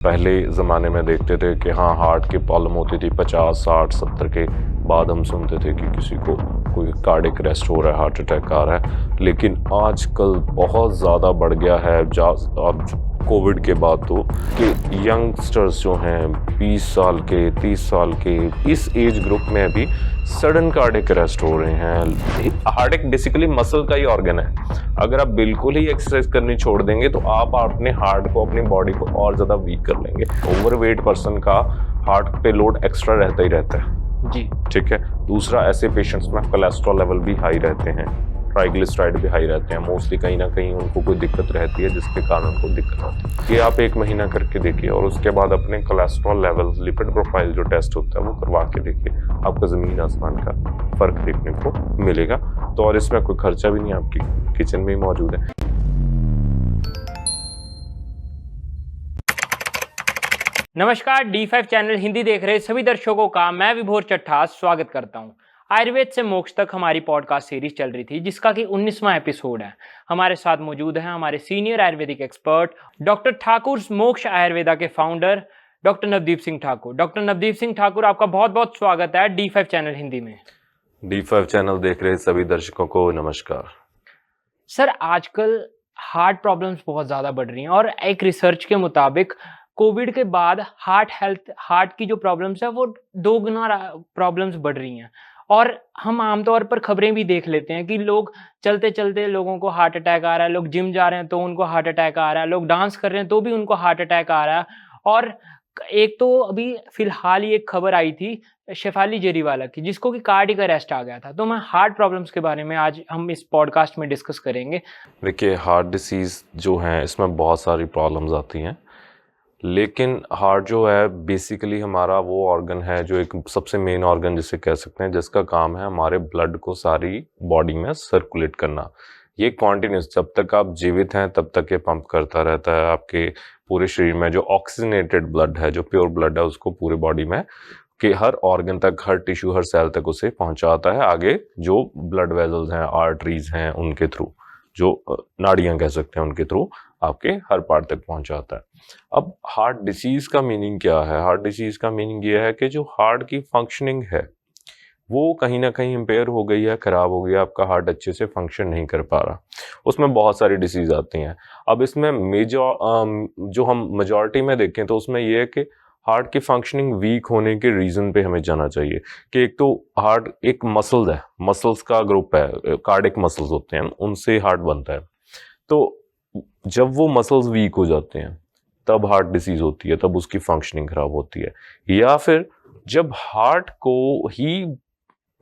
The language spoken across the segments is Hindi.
पहले ज़माने में देखते थे कि हाँ हार्ट की प्रॉब्लम होती थी 50, 60, 70 के बाद हम सुनते थे कि किसी को कोई कार्डियक अरेस्ट हो रहा है, हार्ट अटैक आ रहा है। लेकिन आजकल बहुत ज़्यादा बढ़ गया है अब कोविड के बाद तो कि यंगस्टर्स जो हैं 20 साल के 30 साल के इस एज ग्रुप में भी सडन कार्डियक अरेस्ट हो रहे हैं। हार्ट एक बेसिकली मसल का ही ऑर्गन है। अगर आप बिल्कुल ही एक्सरसाइज करनी छोड़ देंगे तो आप अपने हार्ट को, अपनी बॉडी को और ज़्यादा वीक कर लेंगे। ओवरवेट पर्सन का हार्ट पे लोड एक्स्ट्रा रहता ही रहता है जी। ठीक है। दूसरा, ऐसे पेशेंट्स में कोलेस्ट्रॉल लेवल भी हाई रहते हैं, ट्राइग्लिसराइड भी हाई रहते हैं। मोस्टली कहीं ना कहीं उनको कोई दिक्कत रहती है जिसके कारण उनको दिक्कत आती है। ये आप 1 महीना करके देखिए और उसके बाद अपने कोलेस्ट्रॉल लेवल, लिपिड प्रोफाइल जो टेस्ट होता है वो करवा के देखिए, आपको ज़मीन आसमान का फ़र्क देखने को मिलेगा। तो और इसमें कोई खर्चा भी नहीं, आपकी किचन में ही मौजूद है। नमस्कार, D5 चैनल हिंदी देख रहे सभी दर्शकों का मैं विभोर चट्टा स्वागत करता हूं। आयुर्वेद से मोक्ष तक हमारी पॉडकास्ट सीरीज चल रही थी जिसका कि 19वां एपिसोड है। हमारे साथ मौजूद हैं हमारे senior Ayurvedic expert doctor Thakur मोक्ष आयुर्वेदा के founder doctor Navdeep Singh Thakur. Doctor Navdeep Singh Thakur, आपका बहुत बहुत स्वागत है D5 चैनल हिंदी में। D5 चैनल देख रहे सभी दर्शकों को नमस्कार। सर, आजकल हार्ट प्रॉब्लम्स बहुत ज़्यादा बढ़ रही हैं और एक रिसर्च के मुताबिक कोविड के बाद हार्ट की जो प्रॉब्लम्स है वो 2 गुना प्रॉब्लम्स बढ़ रही हैं। और हम आमतौर पर खबरें भी देख लेते हैं कि लोग चलते चलते लोगों को हार्ट अटैक आ रहा है, लोग जिम जा रहे हैं तो उनको हार्ट अटैक आ रहा है, लोग डांस कर रहे हैं तो भी उनको हार्ट अटैक आ रहा है। और एक तो अभी फिलहाल ही एक खबर आई थी शेफाली जेरीवाला की, जिसको कि कार्डियक अरेस्ट आ गया था। तो मैं हार्ट प्रॉब्लम्स के बारे में आज हम इस पॉडकास्ट में डिस्कस करेंगे। देखिए, हार्ट डिसीज़ जो है इसमें बहुत सारी प्रॉब्लम्स आती हैं, लेकिन हार्ट जो है बेसिकली हमारा वो ऑर्गन है जो एक सबसे मेन ऑर्गन जिसे कह सकते हैं, जिसका काम है हमारे ब्लड को सारी बॉडी में सर्कुलेट करना। ये कॉन्टिन्यूस, जब तक आप जीवित हैं तब तक ये पंप करता रहता है आपके पूरे शरीर में। जो ऑक्सीजनेटेड ब्लड है, जो प्योर ब्लड है, उसको पूरे बॉडी में कि हर ऑर्गन तक, हर टिश्यू, हर सेल तक उसे पहुंचाता है। आगे जो ब्लड वेजल्स हैं, आर्टरीज हैं, उनके थ्रू, जो नाड़ियां कह सकते हैं, उनके थ्रू आपके हर पार्ट तक पहुंचाता है। अब हार्ट डिसीज का मीनिंग क्या है? हार्ट डिसीज का मीनिंग ये है कि जो हार्ट की फंक्शनिंग है वो कहीं ना कहीं इम्पेयर हो गई है, खराब हो गया, आपका हार्ट अच्छे से फंक्शन नहीं कर पा रहा। उसमें बहुत सारी डिसीज आती हैं। अब इसमें जो हम मेजॉरिटी में देखें तो उसमें यह है कि हार्ट की फंक्शनिंग वीक होने के रीज़न पे हमें जाना चाहिए कि एक तो हार्ट एक मसल्स है, मसल्स का ग्रुप है, कार्डियक मसल्स होते हैं, उनसे हार्ट बनता है। तो जब वो मसल्स वीक हो जाते हैं तब हार्ट डिसीज होती है, तब उसकी फंक्शनिंग खराब होती है। या फिर जब हार्ट को ही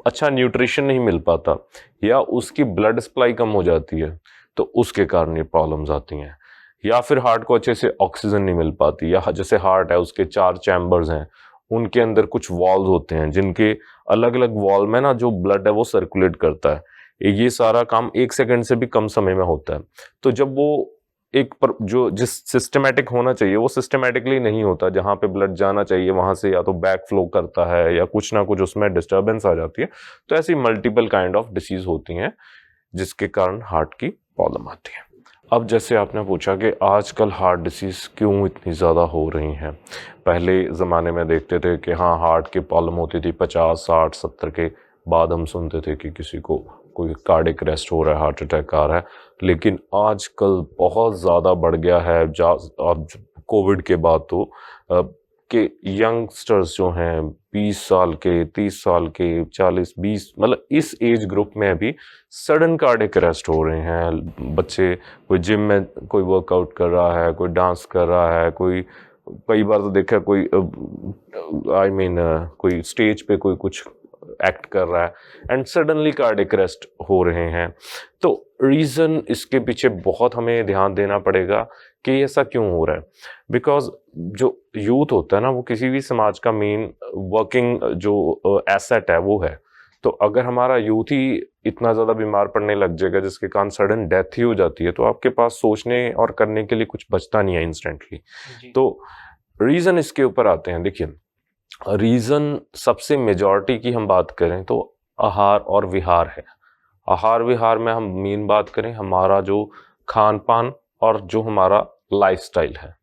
अच्छा न्यूट्रिशन नहीं मिल पाता या उसकी ब्लड सप्लाई कम हो जाती है तो उसके कारण ये प्रॉब्लम्स आती हैं। या फिर हार्ट को अच्छे से ऑक्सीजन नहीं मिल पाती, या जैसे हार्ट है उसके 4 चैम्बर्स हैं, उनके अंदर कुछ वॉल्व होते हैं जिनके अलग अलग वॉल में ना जो ब्लड है वो सर्कुलेट करता है। ये सारा काम 1 सेकंड से भी कम समय में होता है। तो जब वो जो जिस सिस्टमेटिक होना चाहिए वो सिस्टमेटिकली नहीं होता, जहाँ पे ब्लड जाना चाहिए वहाँ से या तो बैक फ्लो करता है या कुछ ना कुछ उसमें डिस्टर्बेंस आ जाती है। तो ऐसी मल्टीपल काइंड ऑफ डिसीज होती हैं जिसके कारण हार्ट की प्रॉब्लम आती है। अब जैसे आपने पूछा कि आजकल हार्ट डिसीज क्यों इतनी ज़्यादा हो रही हैं। पहले ज़माने में देखते थे कि हाँ हार्ट की प्रॉब्लम होती थी 50, 60, 70 के बाद हम सुनते थे कि किसी को कोई कार्डियक अरेस्ट हो रहा है, हार्ट अटैक आ रहा है। लेकिन आजकल बहुत ज़्यादा बढ़ गया है अब कोविड के बाद तो कि यंगस्टर्स जो हैं 20 साल के 30 साल के 40, 20, मतलब इस एज ग्रुप में भी सडन कार्डियक अरेस्ट हो रहे हैं। बच्चे कोई जिम में कोई वर्कआउट कर रहा है, कोई डांस कर रहा है, कोई कई बार तो देखा कोई कोई स्टेज पे कोई कुछ एक्ट कर रहा है एंड सडनली कार्डियक अरेस्ट हो रहे हैं। तो रीज़न इसके पीछे बहुत हमें ध्यान देना पड़ेगा कि ऐसा क्यों हो रहा है। बिकॉज जो यूथ होता है ना, वो किसी भी समाज का मेन वर्किंग जो एसेट है वो है। तो अगर हमारा यूथ ही इतना ज़्यादा बीमार पड़ने लग जाएगा जिसके कारण सडन डेथ ही हो जाती है, तो आपके पास सोचने और करने के लिए कुछ बचता नहीं है इंस्टेंटली। तो रीज़न इसके ऊपर आते हैं। देखिए, रीज़न सबसे मेजॉरिटी की हम बात करें तो आहार और विहार है। आहार विहार में हम मेन बात करें हमारा जो खान पान और जो हमारा लाइफस्टाइल है।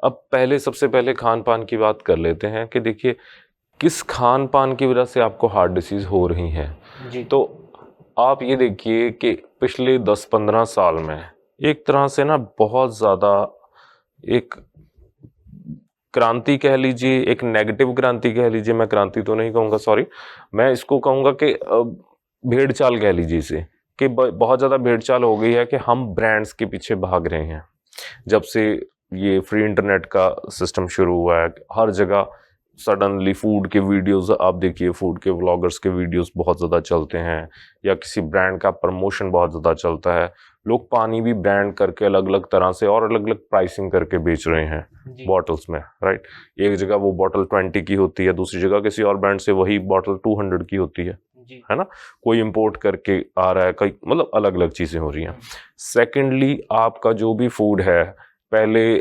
अब पहले सबसे पहले खान पान की बात कर लेते हैं कि देखिए किस खान पान की वजह से आपको हार्ट डिसीज हो रही है। जी। तो आप ये देखिए कि पिछले 10-15 साल में एक तरह से ना बहुत ज़्यादा एक क्रांति कह लीजिए, एक नेगेटिव क्रांति कह लीजिए, मैं क्रांति तो नहीं कहूँगा, सॉरी, मैं इसको कहूँगा कि भेड़ चाल कह लीजिए इसे, कि बहुत ज़्यादा भेड़ चाल हो गई है कि हम ब्रांड्स के पीछे भाग रहे हैं। जब से ये फ्री इंटरनेट का सिस्टम शुरू हुआ है, हर जगह सडनली फूड के वीडियोस आप देखिए, फूड के व्लॉगर्स के वीडियोस बहुत ज़्यादा चलते हैं, या किसी ब्रांड का प्रमोशन बहुत ज़्यादा चलता है। लोग पानी भी ब्रांड करके अलग अलग तरह से और अलग अलग प्राइसिंग करके बेच रहे हैं बॉटल्स में, राइट। एक जगह वो बॉटल 20 की होती है, दूसरी जगह किसी और ब्रांड से वही बॉटल 200 की होती है ना। कोई इंपोर्ट करके आ रहा है, कई मतलब अलग अलग चीज़ें हो रही हैं। सेकेंडली, आपका जो भी फूड है, पहले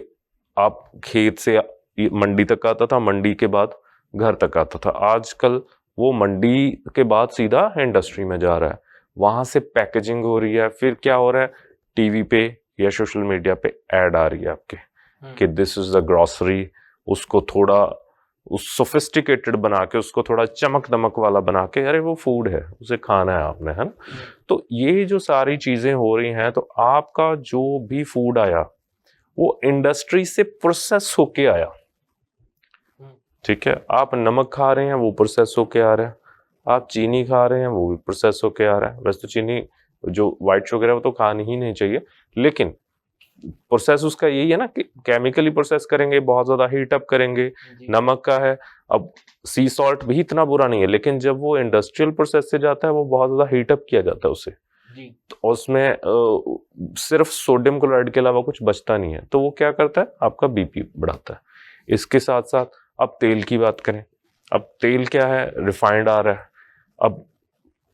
आप खेत से मंडी तक आता था, मंडी के बाद घर तक आता था। आजकल वो मंडी के बाद सीधा इंडस्ट्री में जा रहा है, वहां से पैकेजिंग हो रही है, फिर क्या हो रहा है, टीवी पे या सोशल मीडिया पे ऐड आ रही है आपके कि दिस इज द ग्रोसरी। उसको थोड़ा उस सोफिस्टिकेटेड बना के, उसको थोड़ा चमक दमक वाला बना के, अरे वो फूड है, उसे खाना है आपने, है ना। तो ये जो सारी चीजें हो रही हैं, तो आपका जो भी फूड आया वो इंडस्ट्री से प्रोसेस होके आया, ठीक है। आप नमक खा रहे हैं, वो प्रोसेस होके आ रहा है। आप चीनी खा रहे हैं, वो भी प्रोसेस होके आ रहा है। वैसे तो चीनी जो वाइट शुगर है वो तो खानी ही नहीं चाहिए, लेकिन प्रोसेस उसका यही है ना कि केमिकली प्रोसेस करेंगे, बहुत ज्यादा हीट अप करेंगे। नमक का है, अब सी सॉल्ट भी इतना बुरा नहीं है, लेकिन जब वो इंडस्ट्रियल प्रोसेस से जाता है, वो बहुत ज्यादा हीट अप किया जाता है उसे, तो उसमें सिर्फ सोडियम क्लोराइड के अलावा कुछ बचता नहीं है, तो वो क्या करता है, आपका बीपी बढ़ाता है। इसके साथ साथ अब तेल की बात करें, अब तेल क्या है, रिफाइंड आ रहा है। अब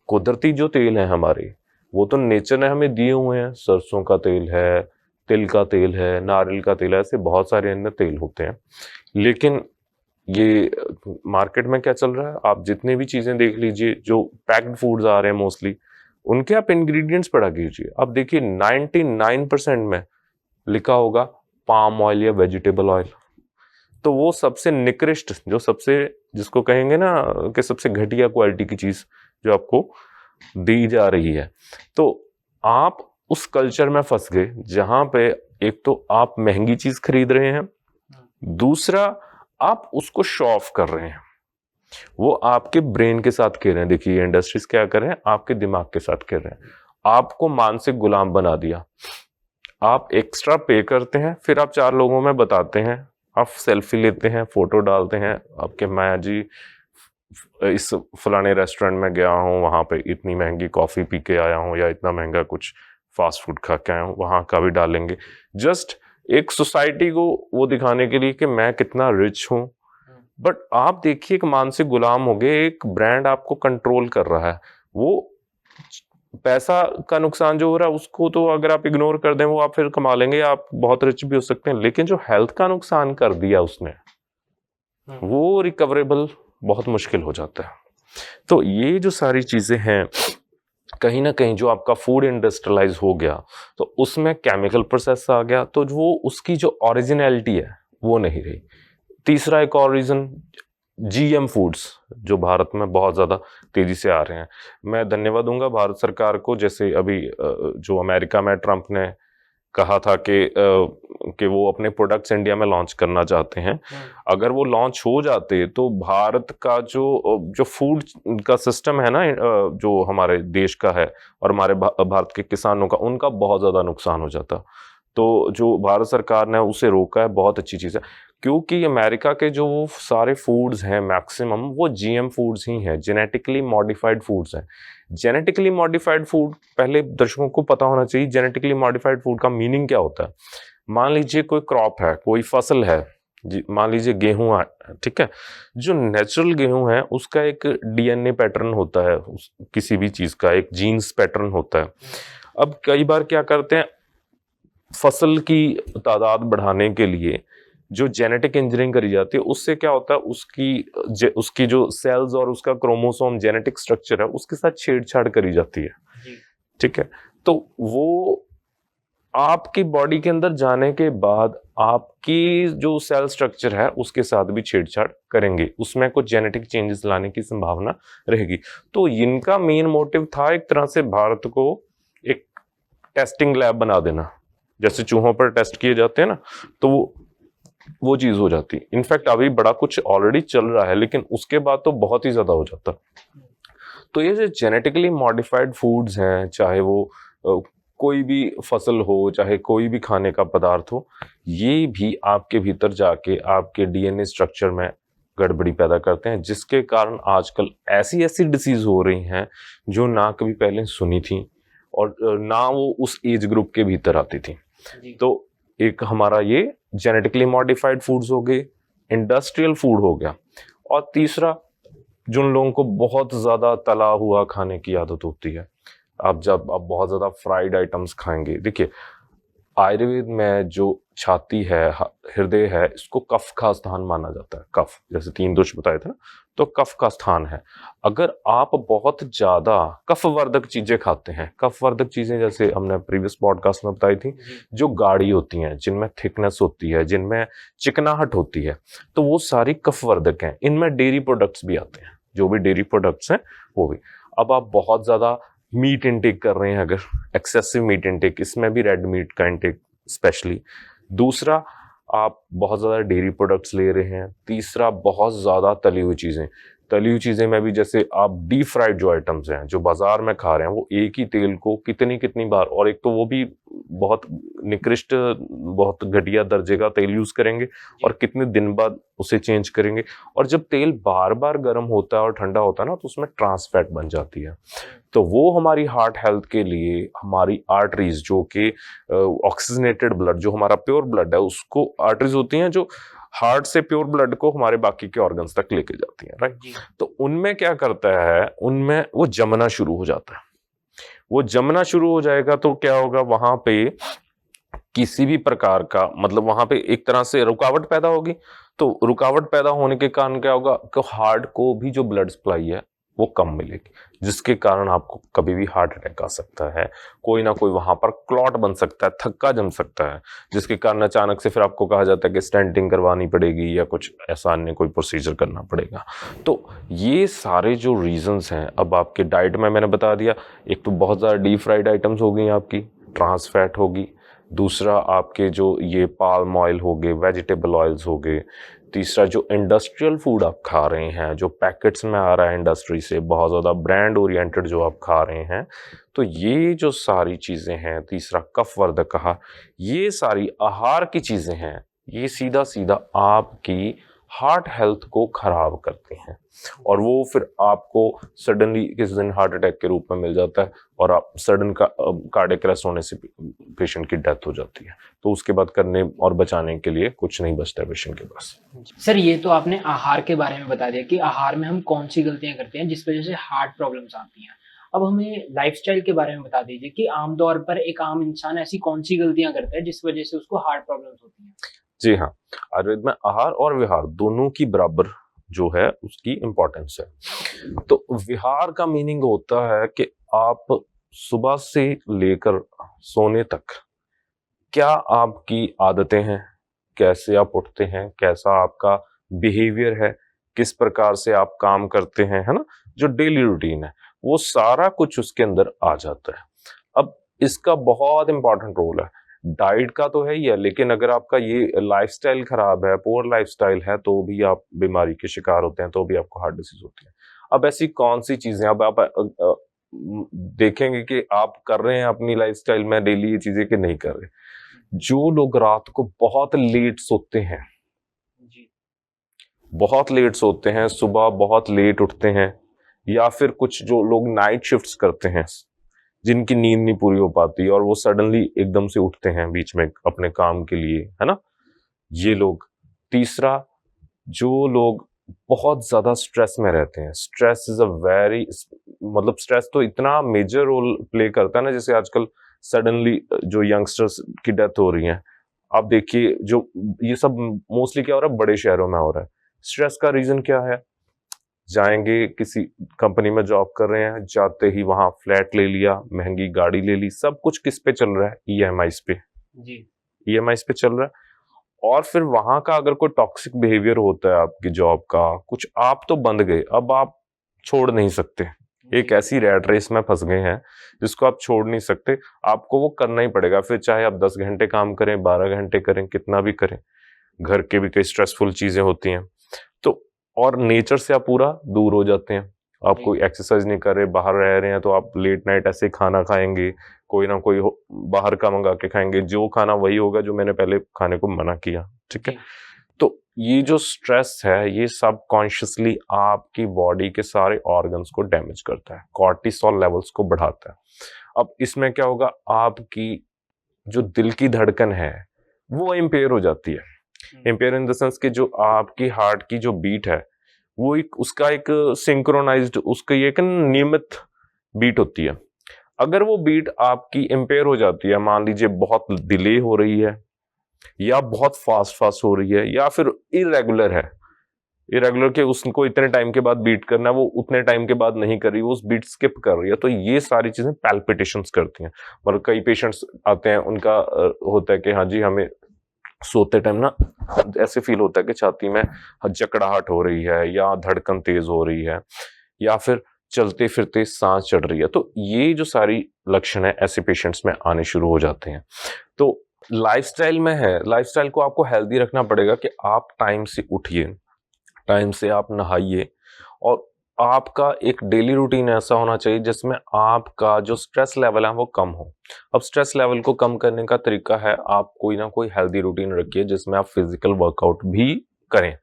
कुदरती जो तेल है हमारे, वो तो नेचर ने हमें दिए हुए हैं, सरसों का तेल है, तिल का तेल है, नारियल का तेल है, ऐसे बहुत सारे अन्य तेल होते हैं। लेकिन ये मार्केट में क्या चल रहा है, आप जितने भी चीजें देख लीजिए, जो पैक्ड फूड्स आ रहे हैं मोस्टली, उनके आप इंग्रेडिएंट्स पढ़ा कीजिए, अब देखिए 99% में लिखा होगा पाम ऑयल या वेजिटेबल ऑयल। तो वो सबसे निकृष्ट, जो सबसे, जिसको कहेंगे ना कि सबसे घटिया क्वालिटी की चीज जो आपको दी जा रही है। तो आप उस कल्चर में फंस गए जहां पे एक तो आप महंगी चीज खरीद रहे हैं, दूसरा आप उसको शो ऑफ कर रहे हैं। वो आपके ब्रेन के साथ खेल रहे हैं। देखिए इंडस्ट्रीज क्या कर रहे हैं, आपके दिमाग के साथ खेल रहे हैं, आपको मानसिक गुलाम बना दिया। आप एक्स्ट्रा पे करते हैं, फिर आप 4 लोगों में बताते हैं, आप सेल्फी लेते हैं, फोटो डालते हैं आपके, मैं जी इस फलाने रेस्टोरेंट में गया हूँ, वहाँ पे इतनी महंगी कॉफ़ी पी के आया हूँ, या इतना महंगा कुछ फास्ट फूड खा के आया हूँ, वहाँ का भी डालेंगे, जस्ट एक सोसाइटी को वो दिखाने के लिए कि मैं कितना रिच हूँ। बट आप देखिए एक मानसिक गुलाम हो गए, एक ब्रांड आपको कंट्रोल कर रहा है। वो पैसा का नुकसान जो हो रहा है उसको तो अगर आप इग्नोर कर दें, वो आप फिर कमा लेंगे, आप बहुत रिच भी हो सकते हैं, लेकिन जो हेल्थ का नुकसान कर दिया उसने, वो रिकवरेबल बहुत मुश्किल हो जाता है। तो ये जो सारी चीजें हैं, कहीं ना कहीं जो आपका फूड इंडस्ट्रियलाइज हो गया, तो उसमें केमिकल प्रोसेस आ गया, तो वो उसकी जो ओरिजिनलिटी है वो नहीं रही। तीसरा एक और रीजन, जीएम फूड्स जो भारत में बहुत ज़्यादा तेज़ी से आ रहे हैं। मैं धन्यवाद दूंगा भारत सरकार को, जैसे अभी जो अमेरिका में ट्रंप ने कहा था कि वो अपने प्रोडक्ट्स इंडिया में लॉन्च करना चाहते हैं। अगर वो लॉन्च हो जाते तो भारत का जो फूड का सिस्टम है ना, जो हमारे देश का है और हमारे भारत के किसानों का, उनका बहुत ज़्यादा नुकसान हो जाता। तो जो भारत सरकार ने उसे रोका है, बहुत अच्छी चीज़ है, क्योंकि अमेरिका के जो सारे फूड्स हैं मैक्सिमम वो जीएम फूड्स ही हैं, जेनेटिकली मॉडिफाइड फूड्स हैं। जेनेटिकली मॉडिफाइड फूड, पहले दर्शकों को पता होना चाहिए जेनेटिकली मॉडिफाइड फूड का मीनिंग क्या होता है। मान लीजिए कोई क्रॉप है, कोई फसल है, मान लीजिए गेहूं है, ठीक है। जो नेचुरल गेहूं है उसका एक डीएनए पैटर्न होता है, किसी भी चीज़ का एक जीन्स पैटर्न होता है। अब कई बार क्या करते हैं, फसल की तादाद बढ़ाने के लिए जो जेनेटिक इंजीनियरिंग करी जाती है, उससे क्या होता है, उसकी जो सेल्स और उसका क्रोमोसोम जेनेटिक स्ट्रक्चर है उसके साथ छेड़छाड़ करी जाती है, ठीक है। तो वो आपकी बॉडी के अंदर जाने के बाद आपकी जो सेल स्ट्रक्चर है उसके साथ भी छेड़छाड़ करेंगे, उसमें कुछ जेनेटिक चेंजेस लाने की संभावना रहेगी। तो इनका मेन मोटिव था एक तरह से भारत को एक टेस्टिंग लैब बना देना, जैसे चूहों पर टेस्ट किए जाते हैं ना, तो वो चीज हो जाती। इनफैक्ट अभी बड़ा कुछ ऑलरेडी चल रहा है, लेकिन उसके बाद तो बहुत ही ज्यादा हो जाता। तो ये जो जेनेटिकली मॉडिफाइड फूड्स हैं, चाहे वो कोई भी फसल हो, चाहे कोई भी खाने का पदार्थ हो, ये भी आपके भीतर जाके आपके डीएनए स्ट्रक्चर में गड़बड़ी पैदा करते हैं, जिसके कारण आजकल ऐसी ऐसी डिसीज हो रही हैं जो ना कभी पहले सुनी थी और ना वो उस एज ग्रुप के भीतर आती थी। तो एक हमारा ये जेनेटिकली मॉडिफाइड फूड्स हो गए, इंडस्ट्रियल फूड हो गया, और तीसरा जिन लोगों को बहुत ज्यादा तला हुआ खाने की आदत होती है, जब आप बहुत ज्यादा फ्राइड आइटम्स खाएंगे, देखिए आयुर्वेद में जो छाती है, हृदय है, इसको कफ का स्थान माना जाता है। कफ, जैसे 3 दोष बताए थे ना, तो कफ का स्थान है। अगर आप बहुत ज्यादा कफवर्धक चीजें खाते हैं, कफवर्धक चीजें जैसे हमने प्रीवियस पॉडकास्ट में बताई थी, जो गाढ़ी होती हैं, जिनमें थिकनेस होती है, जिनमें चिकनाहट होती है, तो वो सारी कफवर्धक हैं। इनमें डेयरी प्रोडक्ट्स भी आते हैं, जो भी डेयरी प्रोडक्ट्स हैं वो भी। अब आप बहुत ज्यादा मीट इनटेक कर रहे हैं, अगर एक्सेसिव मीट इनटेक, इसमें भी रेड मीट का इनटेक स्पेशली, दूसरा आप बहुत ज़्यादा डेयरी प्रोडक्ट्स ले रहे हैं, तीसरा बहुत ज़्यादा तली हुई चीज़ें। तली हुई चीज़ें में भी जैसे आप डीप फ्राइड जो आइटम्स हैं जो बाजार में खा रहे हैं, वो एक ही तेल को कितनी बार, और एक तो वो भी बहुत निकृष्ट, बहुत घटिया दर्जे का तेल यूज़ करेंगे, और कितने दिन बाद उसे चेंज करेंगे। और जब तेल बार बार गर्म होता है और ठंडा होता है ना, तो उसमें ट्रांस फैट बन जाती है। तो वो हमारी हार्ट हेल्थ के लिए, हमारी आर्टरीज जो कि ऑक्सीजनेटेड ब्लड, जो हमारा प्योर ब्लड है, उसको आर्टरीज होती हैं जो हार्ट से प्योर ब्लड को हमारे बाकी के ऑर्गन्स तक लेके जाती हैं, राइट। तो उनमें क्या करता है, उनमें वो जमना शुरू हो जाता है। वो जमना शुरू हो जाएगा तो क्या होगा, वहां पे किसी भी प्रकार का, मतलब वहां पे एक तरह से रुकावट पैदा होगी। तो रुकावट पैदा होने के कारण क्या होगा कि हार्ट को भी जो ब्लड सप्लाई है वो कम मिलेगी, जिसके कारण आपको कभी भी हार्ट अटैक आ सकता है। कोई ना कोई वहां पर क्लॉट बन सकता है, थक्का जम सकता है, जिसके कारण अचानक से फिर आपको कहा जाता है कि स्टेंटिंग करवानी पड़ेगी या कुछ ऐसा अन्य कोई प्रोसीजर करना पड़ेगा। तो ये सारे जो रीजंस हैं, अब आपके डाइट में मैंने बता दिया, एक तो बहुत ज़्यादा डीप फ्राइड आइटम्स हो गई आपकी, ट्रांस फैट होगी, दूसरा आपके जो ये पाल्म ऑयल हो गए, वेजिटेबल ऑयल्स हो गए, तीसरा जो इंडस्ट्रियल फूड आप खा रहे हैं, जो पैकेट्स में आ रहा है इंडस्ट्री से, बहुत ज़्यादा ब्रांड ओरिएंटेड जो आप खा रहे हैं, तो ये जो सारी चीज़ें हैं, तीसरा कफवर्धक आहार, ये सारी आहार की चीज़ें हैं, ये सीधा सीधा आपकी हार्ट हेल्थ को खराब करते हैं, और वो फिर आपको सडनली किसी दिन हार्ट अटैक के रूप में मिल जाता है, और आप सडन कार्डियक अरेस्ट होने से पेशेंट की डेथ हो जाती है। तो उसके बाद करने और बचाने के लिए कुछ नहीं बचता है पेशेंट के पास। सर, ये तो आपने आहार के बारे में बता दिया कि आहार में हम कौन सी गलतियां करते हैं जिस वजह से हार्ट प्रॉब्लम्स आती हैं। अब हमें लाइफस्टाइल के बारे में बता दीजिए कि आमतौर पर एक आम इंसान ऐसी कौन सी गलतियां करता है जिस वजह से उसको हार्ट प्रॉब्लम्स होती हैं। जी हाँ, आयुर्वेद में आहार और विहार दोनों की बराबर जो है उसकी इम्पोर्टेंस है। तो विहार का मीनिंग होता है कि आप सुबह से लेकर सोने तक क्या आपकी आदतें हैं, कैसे आप उठते हैं, कैसा आपका बिहेवियर है, किस प्रकार से आप काम करते हैं, है ना, जो डेली रूटीन है, वो सारा कुछ उसके अंदर आ जाता है। अब इसका बहुत इंपॉर्टेंट रोल है। डाइट का तो है ही है, लेकिन अगर आपका ये लाइफस्टाइल खराब है, पुअर लाइफस्टाइल है, तो भी आप बीमारी के शिकार होते हैं, तो भी आपको हार्ट डिसीज होती है। अब ऐसी कौन सी चीजें, अब आप देखेंगे कि आप कर रहे हैं अपनी लाइफस्टाइल में डेली ये चीजें कि नहीं कर रहे। जो लोग रात को बहुत लेट सोते हैं, बहुत लेट सोते हैं, सुबह बहुत लेट उठते हैं, या फिर कुछ जो लोग नाइट शिफ्ट्स करते हैं, जिनकी नींद नहीं पूरी हो पाती और वो सडनली एकदम से उठते हैं बीच में अपने काम के लिए, है ना, ये लोग। तीसरा, जो लोग बहुत ज्यादा स्ट्रेस में रहते हैं, स्ट्रेस इज अ वेरी, मतलब स्ट्रेस तो इतना मेजर रोल प्ले करता है ना, जैसे आजकल सडनली जो यंगस्टर्स की डेथ हो रही है, आप देखिए, जो ये सब मोस्टली क्या हो रहा है, बड़े शहरों में हो रहा है। स्ट्रेस का रीजन क्या है? जाएंगे, किसी कंपनी में जॉब कर रहे हैं, जाते ही वहां फ्लैट ले लिया, महंगी गाड़ी ले ली, सब कुछ किस पे चल रहा है? ईएमआईज पे। जी। ईएमआईज पे चल रहा है। और फिर वहां का अगर कोई टॉक्सिक बिहेवियर होता है आपकी जॉब का, कुछ आप तो बंद गए, अब आप छोड़ नहीं सकते। एक ऐसी रैट रेस में फंस गए हैं जिसको आप छोड़ नहीं सकते, आपको वो करना ही पड़ेगा। फिर चाहे आप 10 घंटे काम करें, 12 घंटे करें, कितना भी करें, घर के भी कई स्ट्रेसफुल चीजें होती हैं। तो और नेचर से आप पूरा दूर हो जाते हैं। आप जी। कोई एक्सरसाइज नहीं कर रहे, बाहर रह रहे हैं, तो आप लेट नाइट ऐसे खाना खाएंगे, कोई ना कोई बाहर का मंगा के खाएंगे, जो खाना वही होगा जो मैंने पहले खाने को मना किया। ठीक है। जी। तो ये जो स्ट्रेस है, ये सब कॉन्शियसली आपकी बॉडी के सारे ऑर्गन्स को डैमेज करता है, कॉर्टिसोल लेवल्स को बढ़ाता है। अब इसमें क्या होगा, आपकी जो दिल की धड़कन है वो इम्पेयर हो जाती है। इम्पेयर इन द सेंस कि जो आपकी हार्ट की जो बीट है वो एक उसका एक सिंक्रोनाइज्ड, उसका एक नियमित बीट होती है। अगर वो बीट आपकी इम्पेयर हो जाती है, मान लीजिए बहुत डिले हो रही है, या बहुत फास्ट फास्ट हो रही है, या फिर इरेगुलर है, इरेगुलर के उसको इतने टाइम के बाद बीट करना है, वो उतने टाइम के बाद नहीं कर रही, वो उस बीट स्किप कर रही है, तो ये सारी चीजें पैल्पिटेशंस करती हैं। मतलब कई पेशेंट्स आते हैं, उनका होता है कि हाँ जी, हमें सोते टाइम ना ऐसे फील होता है कि छाती में जकड़ाहट हो रही है, या धड़कन तेज हो रही है, या फिर चलते फिरते सांस चढ़ रही है। तो ये जो सारी लक्षण है ऐसे पेशेंट्स में आने शुरू हो जाते हैं। तो लाइफस्टाइल में है, लाइफस्टाइल को आपको हेल्दी रखना पड़ेगा कि आप टाइम से उठिए, टाइम से आप नहाइए, और आपका एक डेली रूटीन ऐसा होना चाहिए जिसमें आपका जो स्ट्रेस लेवल है वो कम हो। अब स्ट्रेस लेवल को कम करने का तरीका है, आप कोई ना कोई हेल्दी रूटीन रखिए जिसमें आप फिजिकल वर्कआउट भी करें।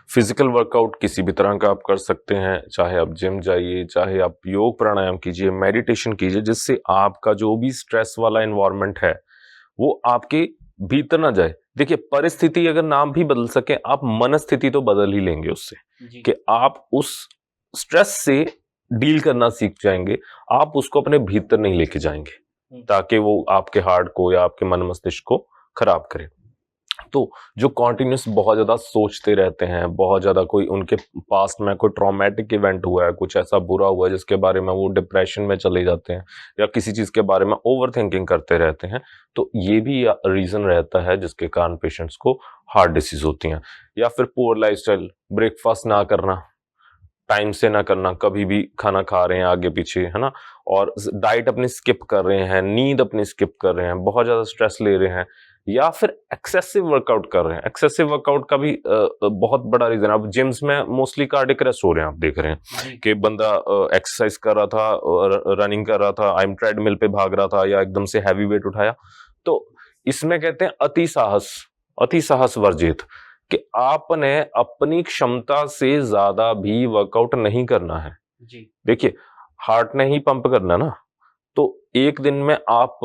फिजिकल वर्कआउट किसी भी तरह का आप कर सकते हैं, चाहे आप जिम जाइए, चाहे आप योग प्राणायाम कीजिए, मेडिटेशन कीजिए, जिससे आपका जो भी स्ट्रेस वाला एनवायरनमेंट है वो आपके भीतर ना जाए। देखिए, परिस्थिति अगर नाम भी बदल सके, आप मनस्थिति तो बदल ही लेंगे उससे, जी। कि आप उस स्ट्रेस से डील करना सीख जाएंगे, आप उसको अपने भीतर नहीं लेके जाएंगे ताकि वो आपके हार्ट को या आपके मन मस्तिष्क को खराब करे। तो जो कॉन्टिन्यूस बहुत ज्यादा सोचते रहते हैं, बहुत ज्यादा कोई उनके पास्ट में कोई ट्रॉमेटिक इवेंट हुआ है, कुछ ऐसा बुरा हुआ है जिसके बारे में वो डिप्रेशन में चले जाते हैं, या किसी चीज के बारे में ओवर थिंकिंग करते रहते हैं, तो ये भी रीजन रहता है जिसके कारण पेशेंट्स को हार्ट डिसीज होती हैं। या फिर पुअर लाइफस्टाइल, ब्रेकफास्ट ना करना, टाइम से ना करना, कभी भी खाना खा रहे हैं आगे पीछे, है ना, और डाइट अपनी स्किप कर रहे हैं, नींद अपनी स्किप कर रहे हैं, बहुत ज्यादा स्ट्रेस ले रहे हैं, या फिर एक्सेसिव वर्कआउट कर रहे हैं। एक्सेसिव वर्कआउट का भी बहुत बड़ा रीजन है। अब जिम्स में मोस्टली कार्डियक अरेस्ट हो रहे हैं, आप देख रहे हैं कि बंदा एक्सरसाइज कर रहा था, रनिंग कर रहा था, आई एम ट्रेडमिल पे भाग रहा था, या एकदम से हैवी वेट उठाया। तो इसमें कहते हैं अति साहस, अति साहस वर्जित, कि आपने अपनी क्षमता से ज्यादा भी वर्कआउट नहीं करना है। जी। देखिए, हार्ट ने ही पंप करना ना, तो एक दिन में आप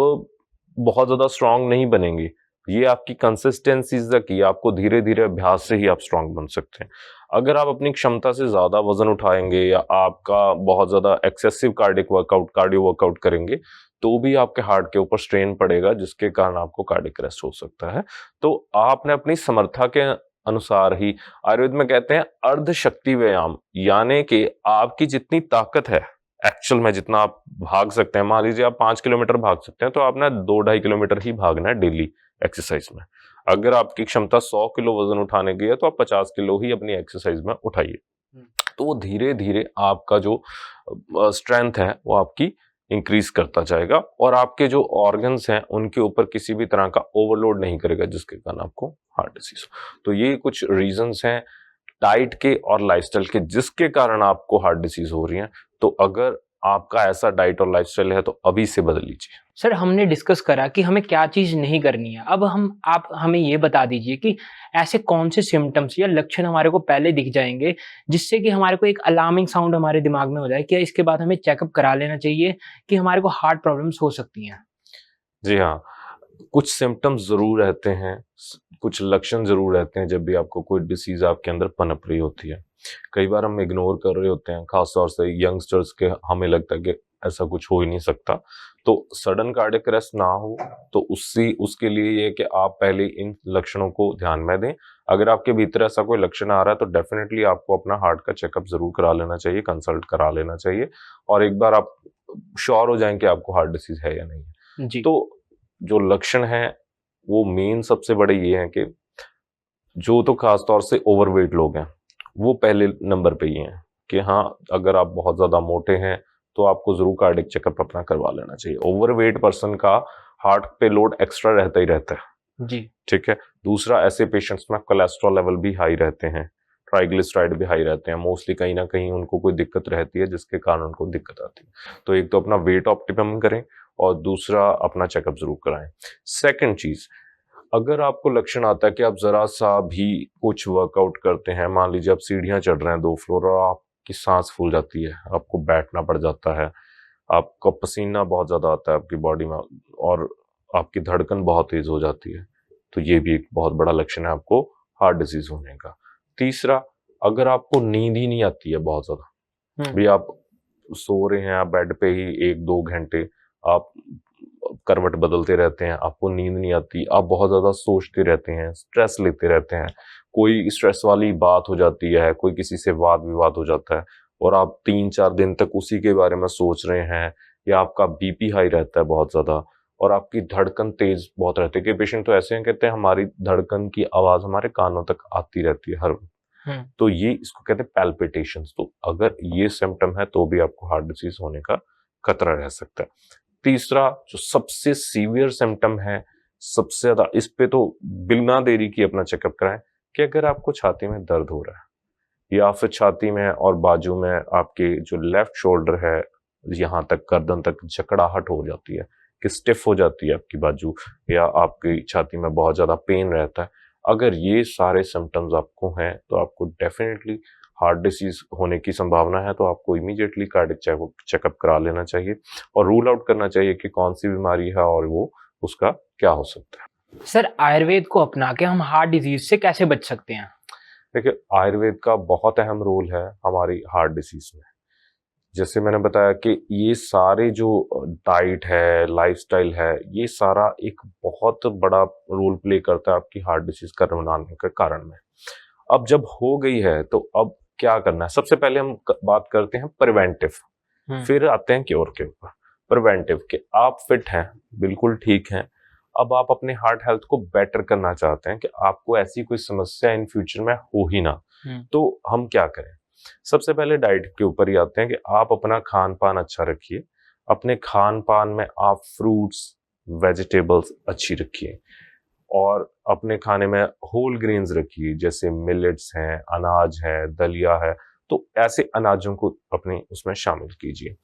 बहुत ज्यादा स्ट्रांग नहीं बनेंगे। ये आपकी कंसिस्टेंसी की, आपको धीरे धीरे अभ्यास से ही आप स्ट्रांग बन सकते हैं। अगर आप अपनी क्षमता से ज्यादा वजन उठाएंगे, या आपका बहुत ज्यादा एक्सेसिव कार्डियो वर्कआउट करेंगे, तो भी आपके हार्ट के ऊपर स्ट्रेन पड़ेगा, जिसके कारण आपको कार्डियक अरेस्ट हो सकता है। तो आपने अपनी समर्था के अनुसार ही, आयुर्वेद में कहते हैं अर्ध शक्ति व्यायाम, यानी कि आपकी जितनी ताकत है एक्चुअल में, जितना आप भाग सकते हैं, मान लीजिए आप 5 किलोमीटर भाग सकते हैं, तो आपने 2-2.5 किलोमीटर ही भागना है डेली एक्सरसाइज में। अगर आपकी क्षमता 100 किलो वजन उठाने की है, तो आप 50 किलो ही अपनी एक्सरसाइज में उठाइए। तो वो धीरे धीरे आपका जो स्ट्रेंथ है वो आपकी इंक्रीज करता जाएगा, और आपके जो ऑर्गन्स हैं उनके ऊपर किसी भी तरह का ओवरलोड नहीं करेगा, जिसके कारण आपको हार्ट डिसीज हो। तो ये कुछ रीजंस हैं डाइट के और लाइफस्टाइल के जिसके कारण आपको हार्ट डिसीज हो रही है। तो अगर आपका ऐसा डाइट और लाइफस्टाइल है तो अभी से बदल लीजिए। सर, हमने डिस्कस करा कि हमें क्या चीज़ नहीं करनी है। अब आप हमें ये बता दीजिए कि ऐसे कौन से सिम्पटम्स या लक्षण हमारे को पहले दिख जाएँगे, जिससे कि हमारे को एक अलार्मिंग साउंड हमारे दिमाग में हो जाए कि इसके बाद हमें चेकअप करा लेना चाहिए कि हमारे को हार्ट प्रॉब्लम्स हो सकती हैं? जी हाँ, कुछ सिम्टम्स जरूर रहते हैं, कुछ लक्षण जरूर रहते हैं जब भी आपको कोई डिसीज आपके अंदर पनप रही होती है। कई बार हम इग्नोर कर रहे होते हैं, खासतौर से यंगस्टर्स के, हमें लगता है कि ऐसा कुछ हो ही नहीं सकता। तो सडन कार्डियक अरेस्ट ना हो, तो उसके लिए ये कि आप पहले इन लक्षणों को ध्यान में दें। अगर आपके भीतर ऐसा कोई लक्षण आ रहा है तो डेफिनेटली आपको अपना हार्ट का चेकअप जरूर करा लेना चाहिए, कंसल्ट करा लेना चाहिए, और एक बार आप श्योर हो जाएं कि आपको हार्ट डिसीज है या नहीं है। जी। तो जो लक्षण है वो मेन सबसे बड़े ये हैं कि जो तो खास तौर से ओवरवेट लोग हैं वो पहले नंबर पे ही हैं कि हाँ, अगर आप बहुत ज्यादा मोटे हैं तो आपको जरूर कार्डियक चेकअप अपना करवा लेना चाहिए। ओवरवेट पर्सन का हार्ट पे लोड एक्स्ट्रा रहता ही रहता है। जी। ठीक है। दूसरा, ऐसे पेशेंट्स में कोलेस्ट्रॉल लेवल भी हाई रहते हैं, ट्राइग्लिसराइड भी हाई रहते हैं, मोस्टली कहीं ना कहीं उनको कोई दिक्कत रहती है जिसके कारण उनको दिक्कत आती है। तो एक तो अपना वेट ऑप्टिमम करें और दूसरा अपना चेकअप जरूर कराएं। सेकंड चीज, अगर आपको लक्षण आता है कि आप जरा सा भी कुछ वर्कआउट करते हैं, मान लीजिए आप सीढ़ियां चढ़ रहे हैं 2 फ्लोर और आपकी सांस फूल जाती है, आपको बैठना पड़ जाता है, आपका पसीना बहुत ज्यादा आता है आपकी बॉडी में और आपकी धड़कन बहुत तेज हो जाती है, तो ये भी एक बहुत बड़ा लक्षण है आपको हार्ट डिजीज होने का। तीसरा, अगर आपको नींद ही नहीं आती है बहुत ज्यादा, भी आप सो रहे हैं, आप बेड पे ही 1-2 घंटे आप करवट बदलते रहते हैं, आपको नींद नहीं आती, आप बहुत ज्यादा सोचते रहते हैं, स्ट्रेस लेते रहते हैं, कोई स्ट्रेस वाली बात हो जाती है, कोई किसी से वाद विवाद हो जाता है और आप 3-4 दिन तक उसी के बारे में सोच रहे हैं, या आपका बीपी हाई रहता है बहुत ज्यादा और आपकी धड़कन तेज बहुत रहती है। कि पेशेंट तो ऐसे हैं, कहते हैं हमारी धड़कन की आवाज हमारे कानों तक आती रहती है हर वक्त, तो ये इसको कहते हैं पैल्पिटेशंस। तो अगर ये सिम्टम है तो भी आपको हार्ट डिसीज होने का खतरा रह सकता है। तीसरा, जो सबसे सीवियर सिम्टम है, सबसे ज्यादा, इस पे तो बिना देरी की अपना चेकअप कराएं कि अगर आपको छाती में दर्द हो रहा है या फिर छाती में और बाजू में आपके जो लेफ्ट शोल्डर है यहाँ तक गर्दन तक जकड़ाहट हो जाती है कि स्टिफ हो जाती है आपकी बाजू, या आपकी छाती में बहुत ज्यादा पेन रहता है, अगर ये सारे सिम्टम्स आपको हैं तो आपको डेफिनेटली हार्ट डिसीज होने की संभावना है, तो आपको इमीडिएटली कार्डियक चेकअप करा लेना चाहिए और रूल आउट करना चाहिए कि कौन सी बीमारी है और वो उसका क्या हो सकता है। सर, आयुर्वेद को अपना के हम हार्ट डिजीज से कैसे बच सकते हैं? देखिए, आयुर्वेद का बहुत अहम रोल है हमारी हार्ट डिसीज में। जैसे मैंने बताया कि ये सारे जो डाइट है, लाइफस्टाइल है, ये सारा एक बहुत बड़ा रोल प्ले करता है आपकी हार्ट डिसीज का बनाने के कारण में। अब जब हो गई है तो अब क्या करना है? सबसे पहले हम बात करते हैं प्रिवेंटिव, फिर आते हैं क्योर के ऊपर। प्रिवेंटिव के आप फिट हैं, बिल्कुल ठीक हैं, अब आप अपने हार्ट हेल्थ को बेटर करना चाहते हैं कि आपको ऐसी कोई समस्या इन फ्यूचर में हो ही ना, तो हम क्या करें? सबसे पहले डाइट के ऊपर ही आते हैं कि आप अपना खान पान अच्छा रखिए। अपने खान पान में आप फ्रूट्स, वेजिटेबल्स अच्छी रखिए और अपने खाने में होल ग्रेन्स रखिए, जैसे मिलेट्स हैं, अनाज है, दलिया है, तो ऐसे अनाजों को अपने उसमें शामिल कीजिए।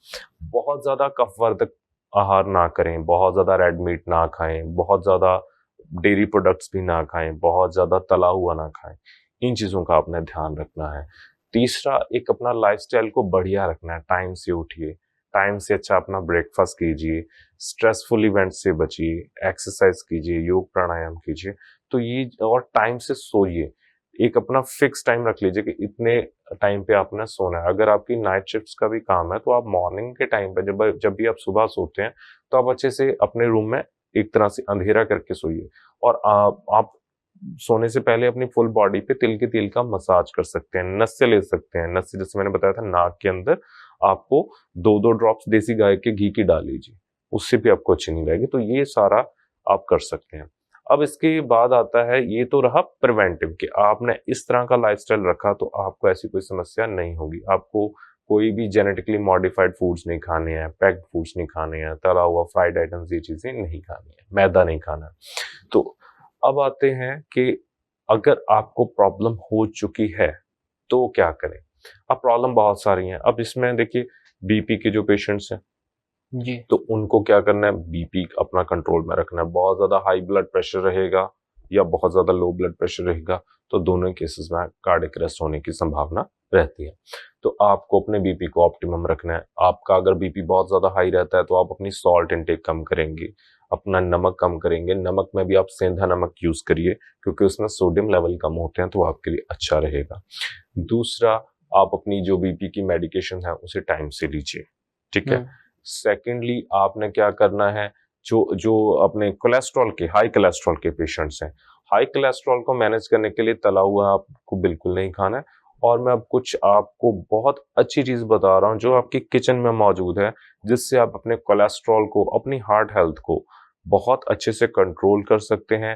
बहुत ज्यादा कफवर्धक आहार ना करें, बहुत ज्यादा रेड मीट ना खाएं, बहुत ज्यादा डेयरी प्रोडक्ट्स भी ना खाएं, बहुत ज्यादा तला हुआ ना खाएं, इन चीजों का आपने ध्यान रखना है। तीसरा, एक अपना लाइफस्टाइल को बढ़िया रखना है, टाइम से उठिए, टाइम से अच्छा अपना ब्रेकफास्ट कीजिए, स्ट्रेसफुल इवेंट से बचिए, एक्सरसाइज कीजिए, योग प्राणायाम कीजिए, तो ये, और टाइम से सोइए। एक अपना फिक्स टाइम रख लीजिए कि इतने टाइम पे आपने सोना है। अगर आपकी नाइट शिफ्ट्स का भी काम है तो आप मॉर्निंग के टाइम पे, जब भी आप सुबह सोते हैं, तो आप अच्छे से अपने रूम में एक तरह से अंधेरा करके सोइए और आप सोने से पहले अपनी फुल बॉडी पे तिल के तेल का मसाज कर सकते हैं, नस से ले सकते हैं। नस से, जैसे मैंने बताया था, नाक के अंदर आपको 2-2 ड्रॉप्स देसी गाय के घी की डाल लीजिए, उससे भी आपको अच्छी नींद आएगी। तो ये सारा आप कर सकते हैं। अब इसके बाद आता है, ये तो रहा प्रिवेंटिव कि आपने इस तरह का लाइफस्टाइल रखा तो आपको ऐसी कोई समस्या नहीं होगी। आपको कोई भी जेनेटिकली मॉडिफाइड फूड्स नहीं खाने हैं, पैक्ड फूड्स नहीं खाने हैं, तला हुआ फ्राइड आइटम्स, ये चीजें नहीं खानी है, मैदा नहीं खाना है। तो अब आते हैं कि अगर आपको प्रॉब्लम हो चुकी है तो क्या करें? अब प्रॉब्लम बहुत सारी हैं। अब इसमें देखिए, बीपी के जो पेशेंट्स हैं जी। तो उनको क्या करना है? बीपी अपना कंट्रोल में रखना है। बहुत ज्यादा हाई ब्लड प्रेशर रहेगा या बहुत ज्यादा लो ब्लड प्रेशर रहेगा तो दोनों केसेस में कार्डियक अरेस्ट होने की संभावना रहती है। तो आपको अपने बीपी को ऑप्टिमम रखना है। आपका अगर बीपी बहुत ज्यादा हाई रहता है तो आप अपनी सॉल्ट इनटेक कम करेंगे, अपना नमक कम करेंगे। नमक में भी आप सेंधा नमक यूज करिए क्योंकि उसमें सोडियम लेवल कम होते हैं, तो आपके लिए अच्छा रहेगा। दूसरा, आप अपनी जो बीपी की मेडिकेशन है उसे टाइम से लीजिए, ठीक है। सेकेंडली, आपने क्या करना है, जो जो अपने कोलेस्ट्रॉल के, हाई कोलेस्ट्रॉल के पेशेंट्स हैं, हाई कोलेस्ट्रॉल को मैनेज करने के लिए तला हुआ आपको बिल्कुल नहीं खाना है। और मैं अब कुछ आपको बहुत अच्छी चीज बता रहा हूँ जो आपकी किचन में मौजूद है, जिससे आप अपने कोलेस्ट्रॉल को, अपनी हार्ट हेल्थ को बहुत अच्छे से कंट्रोल कर सकते हैं।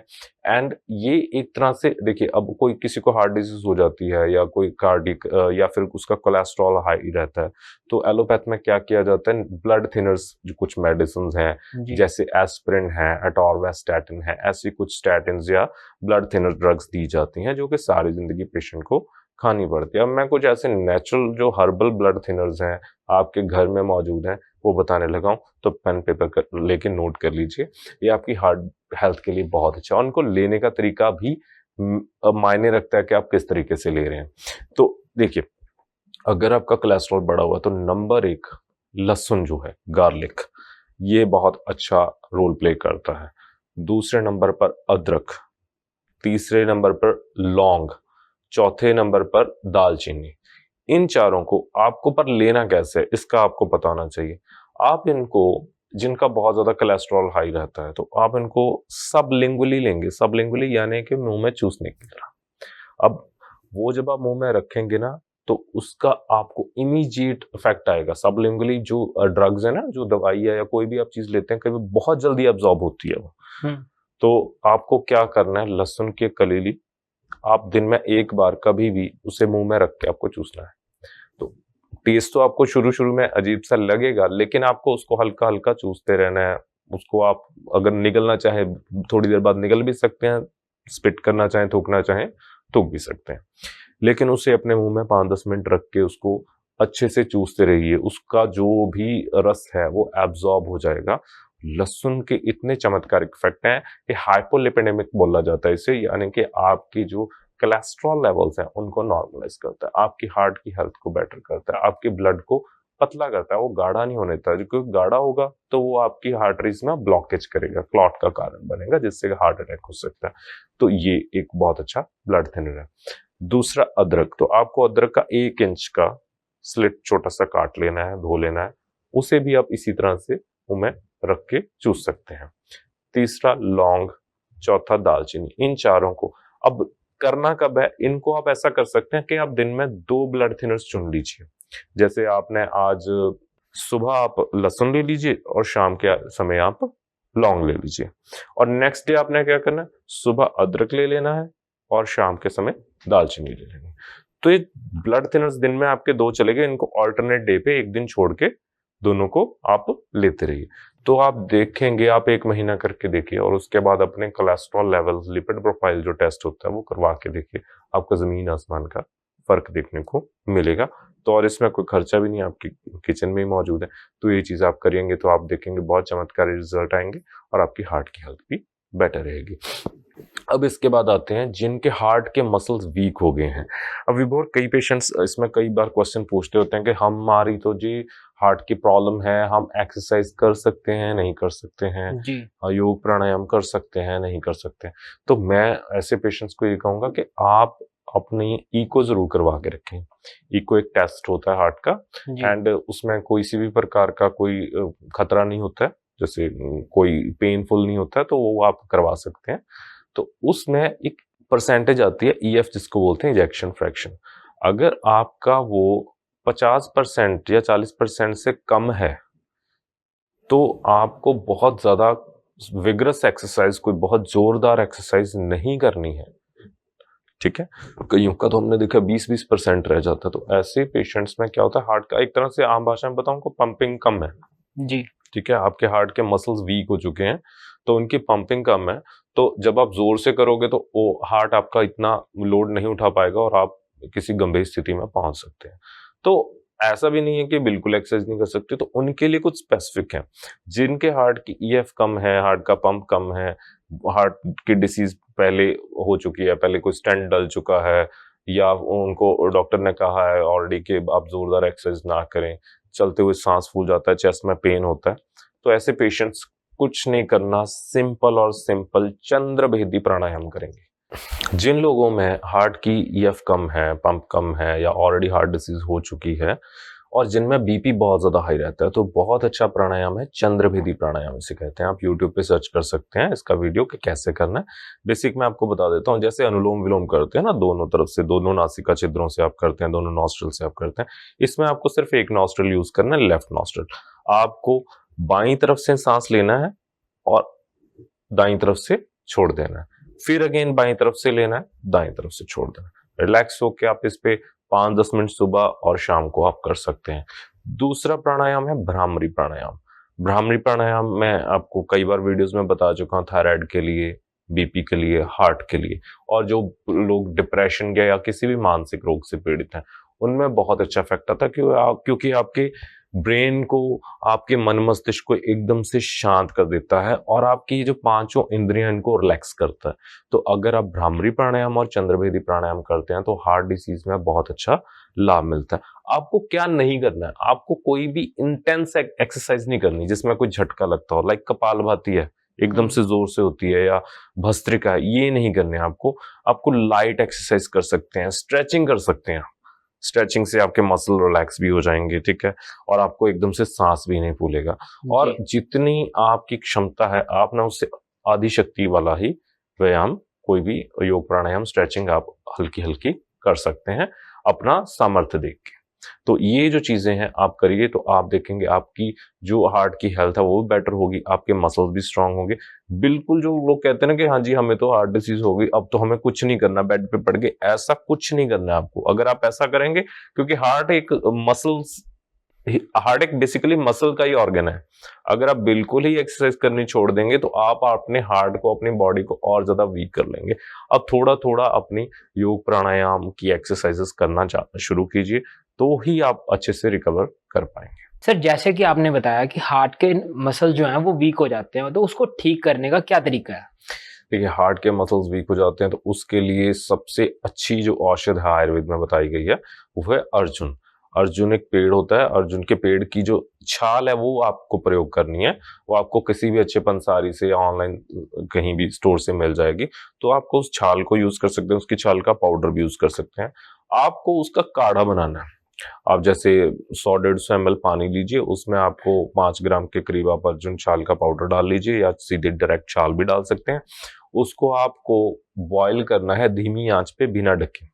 एंड ये एक तरह से देखिए, अब कोई किसी को हार्ट डिजीज हो जाती है या कोई कार्डिक या फिर उसका कोलेस्ट्रॉल हाई रहता है, तो एलोपैथ में क्या किया जाता है, ब्लड थिनर्स जो कुछ मेडिसिन हैं जी। जैसे एस्पिरिन है, एटोरवेस्टैटिन है, ऐसी कुछ स्टैटिन या ब्लड थिनर ड्रग्स दी जाती हैं जो कि सारी जिंदगी पेशेंट को खानी पड़ती है। अब मैं कुछ ऐसे नेचुरल जो हर्बल ब्लड थिनर्स हैं आपके घर में मौजूद हैं वो बताने लगा हूं, तो पेन पेपर लेके नोट कर लीजिए। ये आपकी हार्ट हेल्थ के लिए बहुत अच्छा है। उनको लेने का तरीका भी मायने रखता है कि आप किस तरीके से ले रहे हैं। तो देखिए, अगर आपका कोलेस्ट्रॉल बढ़ा हुआ है तो नंबर 1 लहसुन जो है, गार्लिक, ये बहुत अच्छा रोल प्ले करता है। दूसरे नंबर पर अदरक, तीसरे नंबर पर लौंग, चौथे नंबर पर दालचीनी। इन चारों को आपको पर लेना कैसे है इसका आपको पता होना चाहिए। आप इनको, जिनका बहुत ज्यादा कोलेस्ट्रॉल हाई रहता है, तो आप इनको सबलिंगुअली लेंगे। सबलिंगुअली यानी कि मुंह में चूसने की तरह। अब वो जब आप मुंह में रखेंगे ना, तो उसका आपको इमीडिएट इफेक्ट आएगा। सबलिंगुअली जो ड्रग्स है ना, जो दवाई है या कोई भी आप चीज लेते हैं, कभी बहुत जल्दी एब्जॉर्ब होती है वो। तो आपको क्या करना है, लहसुन की कलीली आप दिन में एक बार कभी भी उसे मुंह में रख के आपको चूसना है। तो टेस्ट तो आपको शुरू शुरू में अजीब सा लगेगा, लेकिन आपको उसको हल्का हल्का चूसते रहना है। उसको आप अगर निगलना चाहे थोड़ी देर बाद निगल भी सकते हैं, स्पिट करना चाहें, थूकना चाहें थूक भी सकते हैं, लेकिन उसे अपने मुंह में 5-10 मिनट रख के उसको अच्छे से चूसते रहिए। उसका जो भी रस है वो एब्जॉर्ब हो जाएगा। लहसुन के इतने चमत्कारिक इफेक्ट हैं कि हाइपोलिपिडेमिक बोला जाता है इसे, यानी कि आपकी जो कोलेस्ट्रॉल लेवल्स हैं उनको नॉर्मलाइज करता है, आपकी हार्ट की हेल्थ को बेटर करता है, आपके ब्लड को पतला करता है, वो गाढ़ा नहीं होने देता। क्योंकि गाढ़ा होगा तो वो आपकी आर्टरीज में ब्लॉकेज करेगा, क्लॉट का कारण बनेगा, जिससे हार्ट अटैक हो सकता है। तो ये एक बहुत अच्छा ब्लड थिनर है। दूसरा अदरक, तो आपको अदरक का 1 इंच का स्लिट छोटा सा काट लेना है, धो लेना है, उसे भी आप इसी तरह से मुंह में रख के चूस सकते हैं। तीसरा लौंग, चौथा दालचीनी। इन चारों को अब करना कब है, इनको आप ऐसा कर सकते हैं कि आप दिन में 2 ब्लड थिनर्स चुन लीजिए। जैसे आपने आज सुबह आप लहसुन ले लीजिए और शाम के समय आप लौंग ले लीजिए, और नेक्स्ट डे आपने क्या करना है, सुबह अदरक ले लेना है और शाम के समय दालचीनी ले लेनी है। तो ये ब्लड थिनर्स दिन में आपके 2 चले गए, इनको ऑल्टरनेट डे पे एक दिन छोड़ के दोनों को आप लेते रहिए। तो आप देखेंगे, आप 1 महीना करके देखिए और उसके बाद अपने कोलेस्ट्रॉल लेवल, लिपिड प्रोफाइल जो टेस्ट होता है वो करवा के देखिए, आपको जमीन आसमान का फर्क देखने को मिलेगा। तो और इसमें कोई खर्चा भी नहीं, आपकी किचन में ही मौजूद है। तो ये चीज आप करेंगे तो आप देखेंगे बहुत चमत्कारी रिजल्ट आएंगे और आपकी हार्ट की हेल्थ भी बेटर रहेगी। अब इसके बाद आते हैं जिनके हार्ट के मसल्स वीक हो गए हैं। अब विभोर, कई पेशेंट्स इसमें कई बार क्वेश्चन पूछते होते हैं कि हमारी तो जी हार्ट की प्रॉब्लम है, हम एक्सरसाइज कर सकते हैं, नहीं कर सकते हैं, जी। योग प्राणायाम कर सकते हैं, नहीं कर सकते हैं। तो मैं ऐसे पेशेंट्स को ये कहूंगा कि आप अपनी इको जरूर करवा के रखें। इको एक टेस्ट होता है हार्ट का, जी। एंड उसमें कोई सी भी प्रकार का कोई खतरा नहीं होता है, जैसे कोई पेनफुल नहीं होता है, तो वो आप करवा सकते हैं। तो उसमें एक परसेंटेज आती है ईएफ, जिसको बोलते हैं इजेक्शन फ्रैक्शन। अगर आपका वो 50% या 40% से कम है, तो आपको बहुत ज्यादा विग्रस एक्सरसाइज, कोई बहुत जोरदार एक्सरसाइज नहीं करनी है। ठीक है, कईयों का तो हमने देखा 20-20% रह जाता है। तो ऐसे पेशेंट्स में क्या होता है, हार्ट का एक तरह से आम भाषा में बताऊं को पंपिंग कम है। जी। ठीक है, आपके हार्ट के मसल्स वीक हो चुके हैं, तो उनकी पंपिंग कम है। तो जब आप जोर से करोगे तो वो हार्ट आपका इतना लोड नहीं उठा पाएगा और आप किसी गंभीर स्थिति में पहुंच सकते हैं। तो ऐसा भी नहीं है कि बिल्कुल एक्सरसाइज नहीं कर सकते, तो उनके लिए कुछ स्पेसिफिक है। जिनके हार्ट की ईएफ कम है, हार्ट का पंप कम है, हार्ट की डिसीज पहले हो चुकी है, पहले कोई स्टेंट डल चुका है, या उनको डॉक्टर ने कहा है ऑलरेडी कि आप जोरदार एक्सरसाइज ना करें, चलते हुए सांस फूल जाता है, चेस्ट में पेन होता है, तो ऐसे पेशेंट्स कुछ नहीं करना, सिंपल और सिंपल चंद्रभेदी प्राणायाम करेंगे। जिन लोगों में हार्ट की ईएफ कम है, पंप कम है, या ऑलरेडी हार्ट डिसीज हो चुकी है, और जिनमें बीपी बहुत ज़्यादा हाई रहता है, तो बहुत अच्छा प्राणायाम है चंद्रभेदी प्राणायाम इसे कहते हैं। आप यूट्यूब पे सर्च कर सकते हैं इसका वीडियो कि कैसे करना है। बेसिक मैं आपको बता देता हूँ, जैसे अनुलोम विलोम करते हैं ना, दोनों तरफ से, दोनों नासिका छिद्रों से आप करते हैं, दोनों नॉस्ट्रल से आप करते हैं। इसमें आपको सिर्फ एक नॉस्ट्रल यूज करना है, लेफ्ट नॉस्ट्रल। आपको बाईं तरफ से सांस लेना है और दाईं तरफ से छोड़ देना है, फिर अगेन बाईं तरफ से लेना है, दाईं तरफ से छोड़ देना है। रिलैक्स होके आप इस पे 5-10 मिनट सुबह और शाम को आप कर सकते हैं। दूसरा प्राणायाम है भ्रामरी प्राणायाम। भ्रामरी प्राणायाम मैं आपको कई बार वीडियोस में बता चुका हूँ, थायराइड के लिए, बीपी के लिए, हार्ट के लिए, और जो लोग डिप्रेशन या किसी भी मानसिक रोग से पीड़ित हैं उनमें बहुत अच्छा इफेक्ट आता है, क्योंकि आपके ब्रेन को, आपके मन मस्तिष्क को एकदम से शांत कर देता है और आपकी ये जो पांचों इंद्रियां इनको रिलैक्स करता है। तो अगर आप भ्रामरी प्राणायाम और चंद्रभेदी प्राणायाम करते हैं तो हार्ट डिसीज में बहुत अच्छा लाभ मिलता है। आपको क्या नहीं करना है, आपको कोई भी इंटेंस एक्सरसाइज नहीं करनी जिसमें कोई झटका लगता हो, लाइक कपालभाति है, एकदम से जोर से होती है, या भस्त्रिका है, ये नहीं करने आपको। आपको लाइट एक्सरसाइज कर सकते हैं, स्ट्रेचिंग कर सकते हैं। स्ट्रेचिंग से आपके मसल रिलैक्स भी हो जाएंगे, ठीक है, और आपको एकदम से सांस भी नहीं फूलेगा। और जितनी आपकी क्षमता है आप ना उससे आधी शक्ति वाला ही व्यायाम, कोई भी योग प्राणायाम स्ट्रेचिंग आप हल्की हल्की कर सकते हैं अपना सामर्थ्य देख के। तो ये जो चीजें हैं आप करिए, तो आप देखेंगे आपकी जो हार्ट की हेल्थ है वो भी बेटर होगी, आपके मसल्स भी स्ट्रांग होंगे। बिल्कुल जो लोग कहते हैं ना कि हाँ जी हमें तो हार्ट डिसीज हो गई, अब तो हमें कुछ नहीं करना, बेड पे पड़ गए, ऐसा कुछ नहीं करना है आपको। अगर आप ऐसा करेंगे, क्योंकि हार्ट एक बेसिकली मसल का ही ऑर्गन है, अगर आप बिल्कुल ही एक्सरसाइज करनी छोड़ देंगे तो आप अपने हार्ट को, अपनी बॉडी को और ज्यादा वीक कर लेंगे। अब थोड़ा थोड़ा अपनी योग प्राणायाम की एक्सरसाइजेस करना शुरू कीजिए, तो ही आप अच्छे से रिकवर कर पाएंगे। सर जैसे कि आपने बताया कि हार्ट के मसल जो हैं वो वीक हो जाते हैं, तो उसको ठीक करने का क्या तरीका है? देखिए, हार्ट के मसल्स वीक हो जाते हैं तो उसके लिए सबसे अच्छी जो औषध है आयुर्वेद में बताई गई है वो है अर्जुन। अर्जुन एक पेड़ होता है, अर्जुन के पेड़ की जो छाल है वो आपको प्रयोग करनी है। वो आपको किसी भी अच्छे पंसारी से या ऑनलाइन कहीं भी स्टोर से मिल जाएगी, तो आपको उस छाल को यूज कर सकते हैं, उसकी छाल का पाउडर भी यूज कर सकते हैं। आपको उसका काढ़ा बनाना है। आप जैसे 100-150 ml पानी लीजिए, उसमें आपको 5 ग्राम के करीब आप अर्जुन छाल का पाउडर डाल लीजिए, या सीधे डायरेक्ट छाल भी डाल सकते हैं। उसको आपको बॉईल करना है धीमी आंच पे बिना ढके।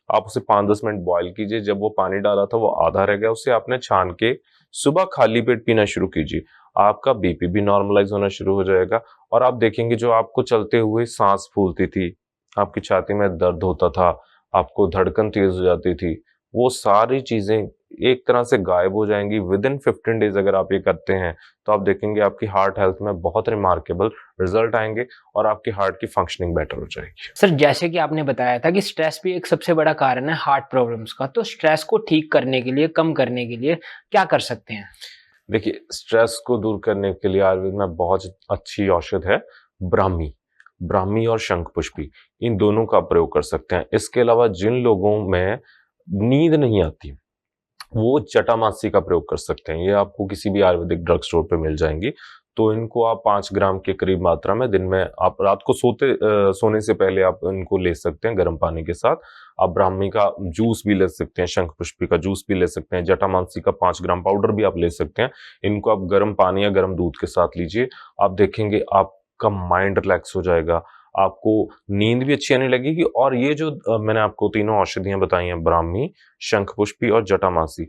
आप उसे 5-10 मिनट बॉईल कीजिए। जब वो पानी डाला था वो आधा रह गया, उसे आपने छान के सुबह खाली पेट पीना शुरू कीजिए। आपका बीपी भी नॉर्मलाइज होना शुरू हो जाएगा, और आप देखेंगे जो आपको चलते हुए सांस फूलती थी, आपकी छाती में दर्द होता था, आपको धड़कन तेज हो जाती थी, वो सारी चीजें एक तरह से गायब हो जाएंगी। विद इन 15 डेज अगर आप ये करते हैं तो आप देखेंगे आपकी हार्ट हेल्थ में बहुत रिमार्केबल रिजल्ट आएंगे और आपकी हार्ट की फंक्शनिंग बेटर हो जाएगी। सर जैसे कि आपने बताया था कि स्ट्रेस भी एक सबसे बड़ा कारण है हार्ट प्रॉब्लम्स का, तो स्ट्रेस को ठीक करने के लिए, कम करने के लिए क्या कर सकते हैं? देखिए, स्ट्रेस को दूर करने के लिए आयुर्वेद में बहुत अच्छी औषध है ब्राह्मी। ब्राह्मी और शंखपुष्पी, इन दोनों का प्रयोग कर सकते हैं। इसके अलावा जिन लोगों में नींद नहीं आती वो जटामासी का प्रयोग कर सकते हैं। ये आपको किसी भी आयुर्वेदिक ड्रग स्टोर पे मिल जाएंगी। तो इनको आप 5 ग्राम के करीब मात्रा में दिन में, आप रात को सोने से पहले आप इनको ले सकते हैं गर्म पानी के साथ। आप ब्राह्मी का जूस भी ले सकते हैं, शंखपुष्पी का जूस भी ले सकते हैं, जटामासी का 5 ग्राम पाउडर भी आप ले सकते हैं। इनको आप गर्म पानी या गर्म दूध के साथ लीजिए। आप देखेंगे आपका माइंड रिलैक्स हो जाएगा, आपको नींद भी अच्छी आने लगेगी। और ये जो मैंने आपको तीनों औषधियां बताई हैं, ब्राह्मी, शंखपुष्पी और जटामासी,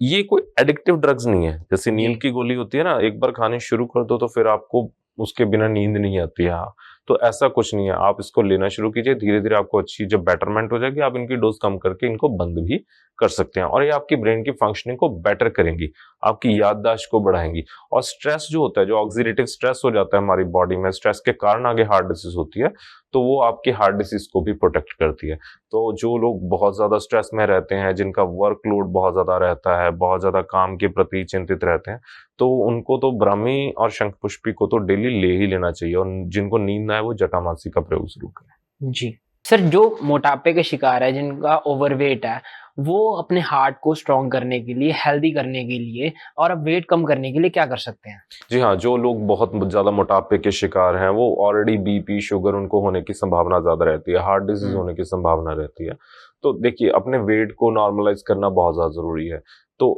ये कोई एडिक्टिव ड्रग्स नहीं है। जैसे नींद की गोली होती है ना, एक बार खानी शुरू कर दो तो फिर आपको उसके बिना नींद नहीं आती है। तो ऐसा कुछ नहीं है, आप इसको लेना शुरू कीजिए, धीरे धीरे आपको अच्छी जब बेटरमेंट हो जाएगी आप इनकी डोज कम करके इनको बंद भी कर सकते हैं, और ये आपकी ब्रेन की फंक्शनिंग को बेटर करेंगी, आपकी याददाश्त को बढ़ाएंगी। और स्ट्रेस जो होता है, जो ऑक्सीडेटिव स्ट्रेस हो जाता है हमारी बॉडी में, स्ट्रेस के कारण आगे हार्ट डिसीज होती है, तो वो आपकी हार्ट डिसीज को भी प्रोटेक्ट करती है। तो जो लोग बहुत ज्यादा स्ट्रेस में रहते हैं, जिनका वर्कलोड बहुत ज्यादा रहता है, बहुत ज्यादा काम के प्रति चिंतित रहते हैं, तो उनको तो ब्राह्मी और शंखपुष्पी को तो डेली ले ही लेना चाहिए। और जिनको नींद ना है वो जटामासी का प्रयोग शुरू करें। जी सर, जो मोटापे के शिकार है, जिनका ओवरवेट है, वो अपने हार्ट को स्ट्रॉन्ग करने के लिए, हेल्दी करने के लिए और अब वेट कम करने के लिए क्या कर सकते हैं? जी हाँ, जो लोग बहुत ज्यादा मोटापे के शिकार हैं, वो ऑलरेडी बीपी, शुगर उनको होने की संभावना ज्यादा रहती है, हार्ट डिजीज होने की संभावना रहती है। तो देखिए, अपने वेट को नॉर्मलाइज करना बहुत ज्यादा जरूरी है। तो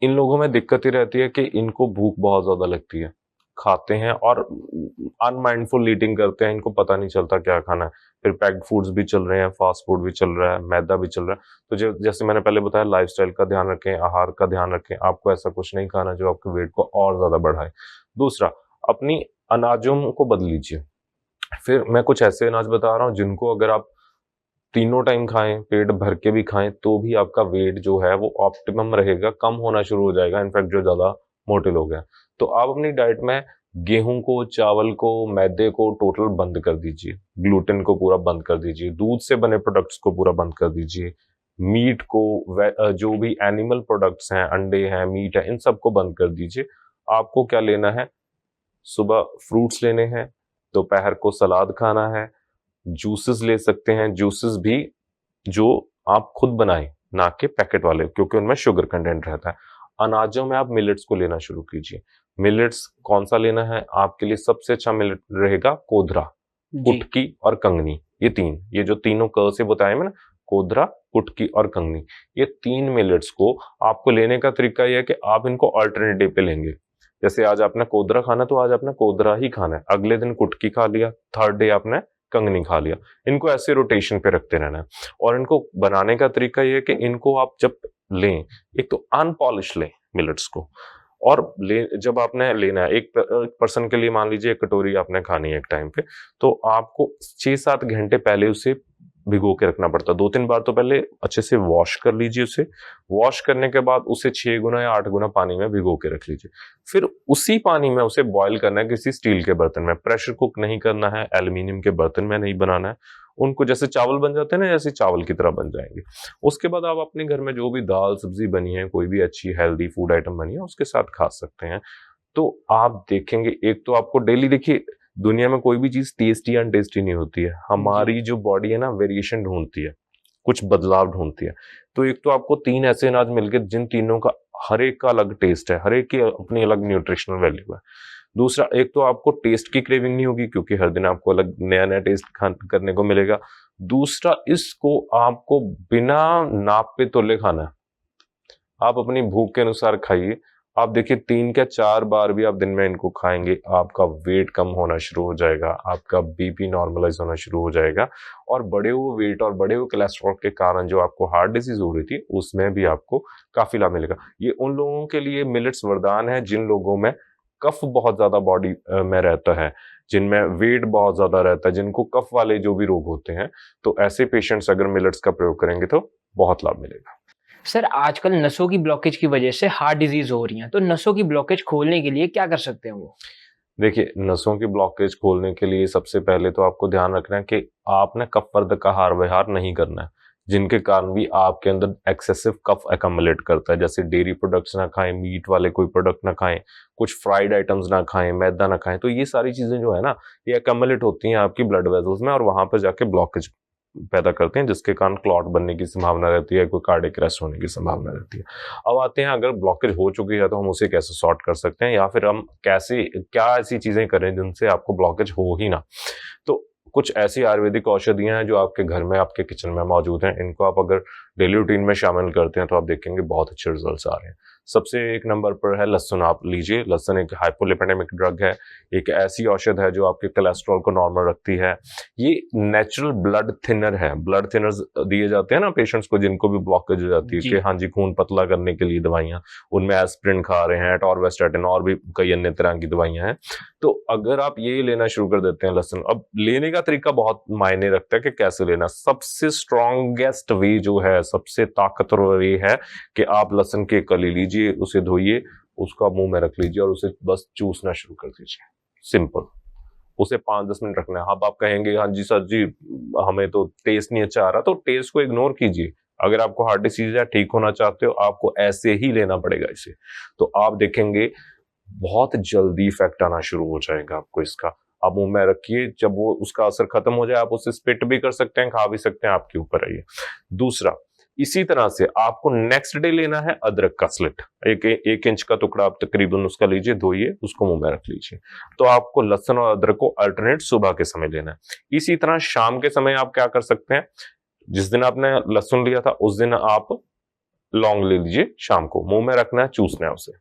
इन लोगों में दिक्कत ही रहती है कि इनको भूख बहुत ज्यादा लगती है, खाते हैं और अनमाइंडफुल ईटिंग करते हैं, इनको पता नहीं चलता क्या खाना है। फिर पैक्ड फूड्स भी चल रहे हैं, फास्ट फूड भी चल रहा है, मैदा भी चल रहा है। तो जैसे मैंने पहले बताया, लाइफस्टाइल का ध्यान रखें, आहार का ध्यान रखें, आपको ऐसा कुछ नहीं खाना जो आपके वेट को और ज्यादा बढ़ाए। दूसरा, अपनी अनाजों को बदल लीजिए। फिर मैं कुछ ऐसे अनाज बता रहा हूँ जिनको अगर आप तीनों टाइम खाएं, पेट भर के भी खाएं, तो भी आपका वेट जो है वो ऑप्टिमम रहेगा, कम होना शुरू हो जाएगा। इनफैक्ट जो ज्यादा मोटे लोग हैं, तो आप अपनी डाइट में गेहूं को, चावल को, मैदे को टोटल बंद कर दीजिए, ग्लूटेन को पूरा बंद कर दीजिए, दूध से बने प्रोडक्ट्स को पूरा बंद कर दीजिए, मीट को, जो भी एनिमल प्रोडक्ट्स हैं, अंडे हैं, मीट है, इन सबको बंद कर दीजिए। आपको क्या लेना है? सुबह फ्रूट्स लेने हैं, दोपहर को सलाद खाना है, जूसेस ले सकते हैं, जूसेस भी जो आप खुद बनाएं, ना कि पैकेट वाले, क्योंकि उनमें शुगर कंटेंट रहता है। अनाजों में आप मिलेट्स को लेना शुरू कीजिए। मिलेट्स कौन सा लेना है? आपके लिए सबसे अच्छा मिलेट रहेगा कोदरा, जी। कुटकी और कंगनी। ये जो तीनों क से बताए मैंने, कोदरा, कुटकी और कंगनी, ये 3 मिलेट्स को आपको लेने का तरीका यह है कि आप इनको अल्टरनेटिव पे लेंगे। जैसे आज आपने कोदरा खाना, तो आज आपने कोदरा ही खाना है, अगले दिन कुटकी खा लिया, थर्ड डे आपने कंगनी खा लिया। इनको ऐसे रोटेशन पे रखते रहना है। और इनको बनाने का तरीका यह है कि इनको आप जब लें, एक तो अनपॉलिश लें मिलेट्स को, और जब आपने लेना है, एक पर्सन के लिए मान लीजिए 1 कटोरी आपने खानी है एक टाइम पे, तो आपको 6-7 घंटे पहले उसे भिगो के रखना पड़ता है। 2-3 बार तो पहले अच्छे से वॉश कर लीजिए उसे। वॉश करने के बाद उसे 6 गुना या 8 गुना पानी में भिगो के रख लीजिए। फिर उसी पानी में उसे बॉईल करना है किसी स्टील के बर्तन में। प्रेशर कुक नहीं करना है, एल्यूमिनियम के बर्तन में नहीं बनाना है। उनको जैसे चावल बन जाते हैं ना, जैसे चावल की तरह बन जाएंगे। उसके बाद आप अपने घर में जो भी दाल सब्जी बनी है, कोई भी अच्छी हेल्दी फूड आइटम बनी है, उसके साथ खा सकते हैं। तो आप देखेंगे, एक तो आपको डेली, देखिए दुनिया में कोई भी चीज टेस्टी या अनटेस्टी नहीं होती है। हमारी जो बॉडी है ना, वेरिएशन ढूंढती है, कुछ बदलाव ढूंढती है। तो एक तो आपको 3 ऐसे अनाज मिल गए जिन तीनों का हर एक का अलग टेस्ट है, हर एक की अपनी अलग न्यूट्रिशनल वैल्यू है। दूसरा, एक तो आपको टेस्ट की क्रेविंग नहीं होगी, क्योंकि हर दिन आपको अलग नया नया टेस्ट करने को मिलेगा। दूसरा, इसको आपको बिना नाप पे तोले खाना है। आप अपनी भूख के अनुसार खाइए। आप देखिए 3 या 4 बार भी आप दिन में इनको खाएंगे, आपका वेट कम होना शुरू हो जाएगा, आपका बीपी नॉर्मलाइज होना शुरू हो जाएगा, और बढ़े हुए वेट और बढ़े हुए कोलेस्ट्रॉल के कारण जो आपको हार्ट डिजीज हो रही थी, उसमें भी आपको काफी लाभ मिलेगा। ये उन लोगों के लिए मिलेट्स वरदान है जिन लोगों में कफ बहुत ज्यादा बॉडी में रहता है, जिनमें वेट बहुत ज्यादा रहता है, जिनको कफ वाले जो भी रोग होते हैं। तो ऐसे पेशेंट्स अगर मिलेट्स का प्रयोग करेंगे तो बहुत लाभ मिलेगा। सर, आजकल नसों की ब्लॉकेज की वजह से हार्ट डिजीज हो रही हैं, तो नसों की ब्लॉकेज खोलने के लिए क्या कर सकते हैं वो? देखिए, नसों की ब्लॉकेज खोलने के लिए सबसे पहले तो आपको ध्यान रखना है कि आपने कफवर्धक आहार विहार नहीं करना है, जिनके कारण भी आपके अंदर एक्सेसिव कफ एकम्युलेट करता है। जैसे डेयरी प्रोडक्ट्स ना खाएं, मीट वाले कोई प्रोडक्ट ना खाएं, कुछ फ्राइड आइटम्स ना खाएं, मैदा ना खाएं। तो ये सारी चीजें जो है ना, ये एकम्युलेट होती हैं आपकी ब्लड वेसल्स में, और वहां पर जाके ब्लॉकेज पैदा करते हैं, जिसके कारण क्लॉट बनने की संभावना रहती है, कोई कार्डियक अरेस्ट होने की संभावना रहती है। अब आते हैं, अगर ब्लॉकेज हो चुकी है तो हम उसे कैसे सॉर्ट कर सकते हैं, या फिर हम कैसे, क्या ऐसी चीजें करें जिनसे आपको ब्लॉकेज हो ही ना। तो कुछ ऐसी आयुर्वेदिक औषधियां हैं जो आपके घर में, आपके किचन में मौजूद हैं। इनको आप अगर डेली रूटीन में शामिल करते हैं तो आप देखेंगे बहुत अच्छे रिजल्ट्स आ रहे हैं। सबसे एक नंबर पर है लहसुन। आप लीजिए, लहसुन एक हाइपोलिपिडेमिक ड्रग है, एक ऐसी औषध है जो आपके कोलेस्ट्रॉल को नॉर्मल रखती है। ये नेचुरल ब्लड थिनर है। ब्लड थिनर्स दिए जाते हैं ना पेशेंट्स को जिनको भी ब्लॉकेज हो जाती है, जी। कि हाँ जी, खून पतला करने के लिए दवाइयां, उनमें एस्पिरिन खा रहे हैं, टॉर्वेस्टेटिन और भी कई अन्य तरह की दवाइयां हैं। तो अगर आप ये लेना शुरू कर देते हैं लहसुन, अब लेने का तरीका बहुत मायने रखता है कि कैसे लेना। सबसे स्ट्रॉन्गेस्ट वे जो है, सबसे ताकतवर वे है कि आप लहसुन की कली लीजिए, उसे धोइए, उसका मुंह में रख लीजिए और उसे बस चूसना शुरू कर दीजिए। सिंपल। उसे 5-10 मिनट रखना है। अब आप कहेंगे, हाँ जी सर जी, हमें तो टेस्ट नहीं अच्छा आ रहा, तो टेस्ट को इग्नोर कीजिए। अगर आपको हार्ट डिसीज है, ठीक होना चाहते हो, आपको ऐसे ही लेना पड़ेगा इसे। तो आप देखेंगे बहुत जल्दी इफेक्ट आना शुरू हो जाएगा आपको इसका। आप मुंह में रखिए, जब वो उसका असर खत्म हो जाए, आप उसे स्पिट भी कर सकते हैं, खा भी सकते हैं, आपके ऊपर है ये। दूसरा, इसी तरह से आपको नेक्स्ट डे लेना है अदरक का स्लिट। 1 इंच का टुकड़ा आप तकरीबन उसका लीजिए, धोइए, उसको मुंह में रख लीजिए। तो आपको लहसुन और अदरक को अल्टरनेट सुबह के समय लेना है। इसी तरह शाम के समय आप क्या कर सकते हैं, जिस दिन आपने लहसुन लिया था उस दिन आप लौंग ले लीजिए शाम को, मुंह में रखना है, चूसना है उसे।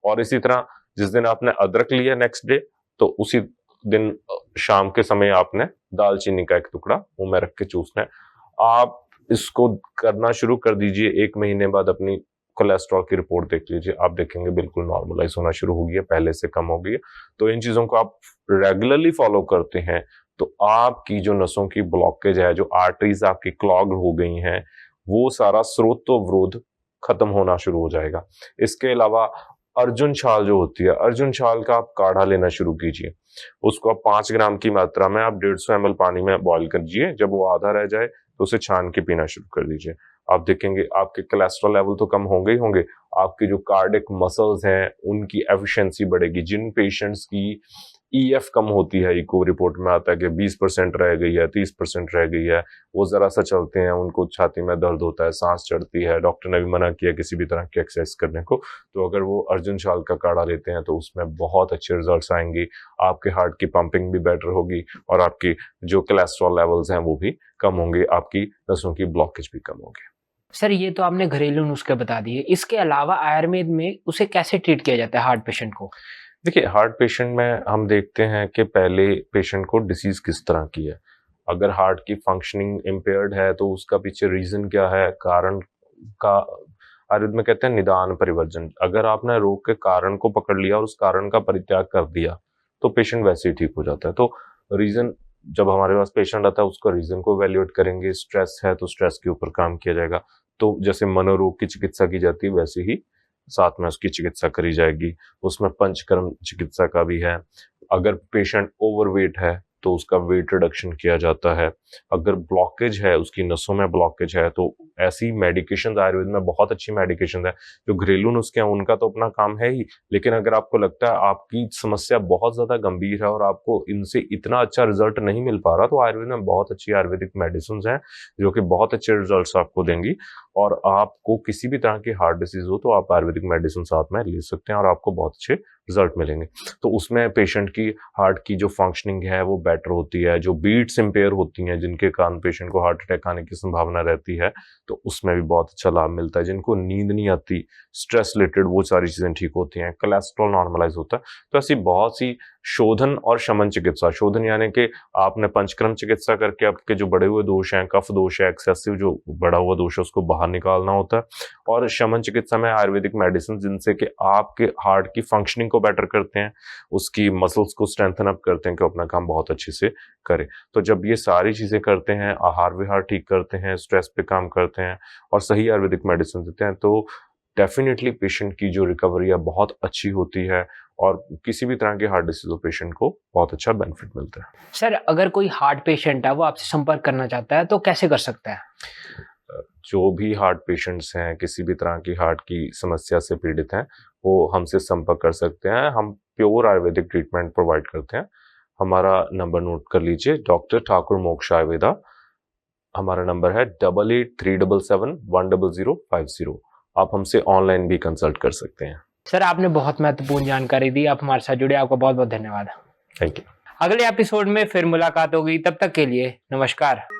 और इसी तरह जिस दिन आपने अदरक लिया नेक्स्ट डे, तो उसी दिन शाम के समय आपने दालचीनी का एक टुकड़ा मुंह में रख के चूसना है। आप इसको करना शुरू कर दीजिए, 1 महीने बाद अपनी कोलेस्ट्रॉल की रिपोर्ट देख लीजिए, आप देखेंगे बिल्कुल नॉर्मलाइज होना शुरू हो गई है, पहले से कम हो गई है। तो इन चीजों को आप रेगुलरली फॉलो करते हैं तो आपकी जो नसों की ब्लॉकेज है, जो आर्टरीज आपकी क्लॉग हो गई हैं, वो सारा स्रोतोवरोध खत्म होना शुरू हो जाएगा। इसके अलावा अर्जुन छाल जो होती है, अर्जुन छाल का आप काढ़ा लेना शुरू कीजिए। उसको आप 5 ग्राम की मात्रा में आप 150 ml पानी में बॉईल कीजिए। जब वो आधा रह जाए तो उसे छान के पीना शुरू कर दीजिए। आप देखेंगे आपके कोलेस्ट्रॉल लेवल तो कम होंगे ही होंगे, आपकी जो कार्डियक मसल्स हैं उनकी एफिशिएंसी बढ़ेगी। जिन पेशेंट्स की ईएफ कम होती है, इको रिपोर्ट में आता है कि 20% रह गई है, 30% रह गई है, वो जरा सा चलते हैं उनको छाती में दर्द होता है, सांस चढ़ती है, डॉक्टर ने भी मना किया किसी भी तरह की एक्सरसाइज करने को, तो अगर वो अर्जुन छाल का काढ़ा लेते हैं तो उसमें बहुत अच्छे रिजल्ट्स आएंगे। आपके हार्ट की पंपिंग भी बेटर होगी और आपकी जो कोलेस्ट्रॉल लेवल्स हैं वो भी कम होंगे, आपकी नसों की ब्लॉकेज भी कम होगी। सर ये तो आपने घरेलू नुस्खे बता दिए, इसके अलावा आयुर्वेद में उसे कैसे ट्रीट किया जाता है हार्ट पेशेंट को? देखिए, हार्ट पेशेंट में हम देखते हैं कि पहले पेशेंट को डिसीज किस तरह की है। अगर हार्ट की फंक्शनिंग इम्पेयर्ड है तो उसका पीछे रीजन क्या है, कारण का आयुर्वेद में कहते हैं निदान परिवर्जन। अगर आपने रोग के कारण को पकड़ लिया और उस कारण का परित्याग कर दिया तो पेशेंट वैसे ही ठीक हो जाता है। तो रीजन, जब हमारे पास पेशेंट आता है उसका रीजन को इवैल्यूएट करेंगे। स्ट्रेस है तो स्ट्रेस के ऊपर काम किया जाएगा। तो जैसे मनोरोग की चिकित्सा की जाती है वैसे ही साथ में उसकी चिकित्सा करी जाएगी। उसमें पंचकर्म चिकित्सा का भी है। अगर पेशेंट ओवरवेट है तो उसका वेट रिडक्शन किया जाता है। अगर ब्लॉकेज है, उसकी नसों में ब्लॉकेज है, तो ऐसी मेडिकेशन आयुर्वेद में बहुत अच्छी मेडिकेशन है। जो घरेलू नुस्खे हैं उनका तो अपना काम है ही, लेकिन अगर आपको लगता है आपकी समस्या बहुत ज्यादा गंभीर है और आपको इनसे इतना अच्छा रिजल्ट नहीं मिल पा रहा, तो आयुर्वेद में बहुत अच्छी आयुर्वेदिक मेडिसिन हैं जो कि बहुत अच्छे रिजल्ट आपको देंगी। और आपको किसी भी तरह की हार्ट डिसीज हो तो आप आयुर्वेदिक मेडिसिन साथ में ले सकते हैं और आपको बहुत अच्छे रिजल्ट मिलेंगे। तो उसमें पेशेंट की हार्ट की जो फंक्शनिंग है वो बेटर होती है। जो बीट्स इम्पेयर होती हैं जिनके कारण पेशेंट को हार्ट अटैक आने की संभावना रहती है, तो उसमें भी बहुत अच्छा लाभ मिलता है। जिनको नींद नहीं आती, स्ट्रेस रिलेटेड, वो सारी चीजें ठीक होती हैं। कोलेस्ट्रॉल नॉर्मलाइज होता है। तो ऐसी बहुत सी शोधन और शमन चिकित्सा, शोधन यानी कि आपने पंचकर्म चिकित्सा करके आपके जो बढ़े हुए दोष हैं, कफ दोष है, एक्सेसिव जो बढ़ा हुआ दोष है, उसको बाहर निकालना होता है। और शमन चिकित्सा में आयुर्वेदिक मेडिसिन जिनसे कि आपके हार्ट की फंक्शनिंग को बेटर करते हैं, उसकी मसल्स को स्ट्रेंथन अप करते हैं कि अपना काम बहुत अच्छे से करे। तो जब ये सारी चीजें करते हैं, आहार विहार ठीक करते हैं, स्ट्रेस पे काम करते हैं और सही आयुर्वेदिक मेडिसिन देते हैं, तो डेफिनेटली पेशेंट की जो रिकवरी है बहुत अच्छी होती है और किसी भी तरह के हार्ट डिसीज हो पेशेंट को बहुत अच्छा बेनिफिट मिलता है। सर अगर कोई हार्ट पेशेंट है वो आपसे संपर्क करना चाहता है तो कैसे कर सकता है? जो भी हार्ट पेशेंट्स हैं, किसी भी तरह की हार्ट की समस्या से पीड़ित हैं, वो हमसे संपर्क कर सकते हैं। हम प्योर आयुर्वेदिक ट्रीटमेंट प्रोवाइड करते हैं। हमारा नंबर नोट कर लीजिए, डॉक्टर ठाकुर मोक्ष आयुर्वेदा। हमारा नंबर है 8837710050। आप हमसे ऑनलाइन भी कंसल्ट कर सकते हैं। सर आपने बहुत महत्वपूर्ण जानकारी दी, आप हमारे साथ जुड़े, आपका बहुत बहुत धन्यवाद। Thank you. अगले एपिसोड में फिर मुलाकात होगी, तब तक के लिए नमस्कार।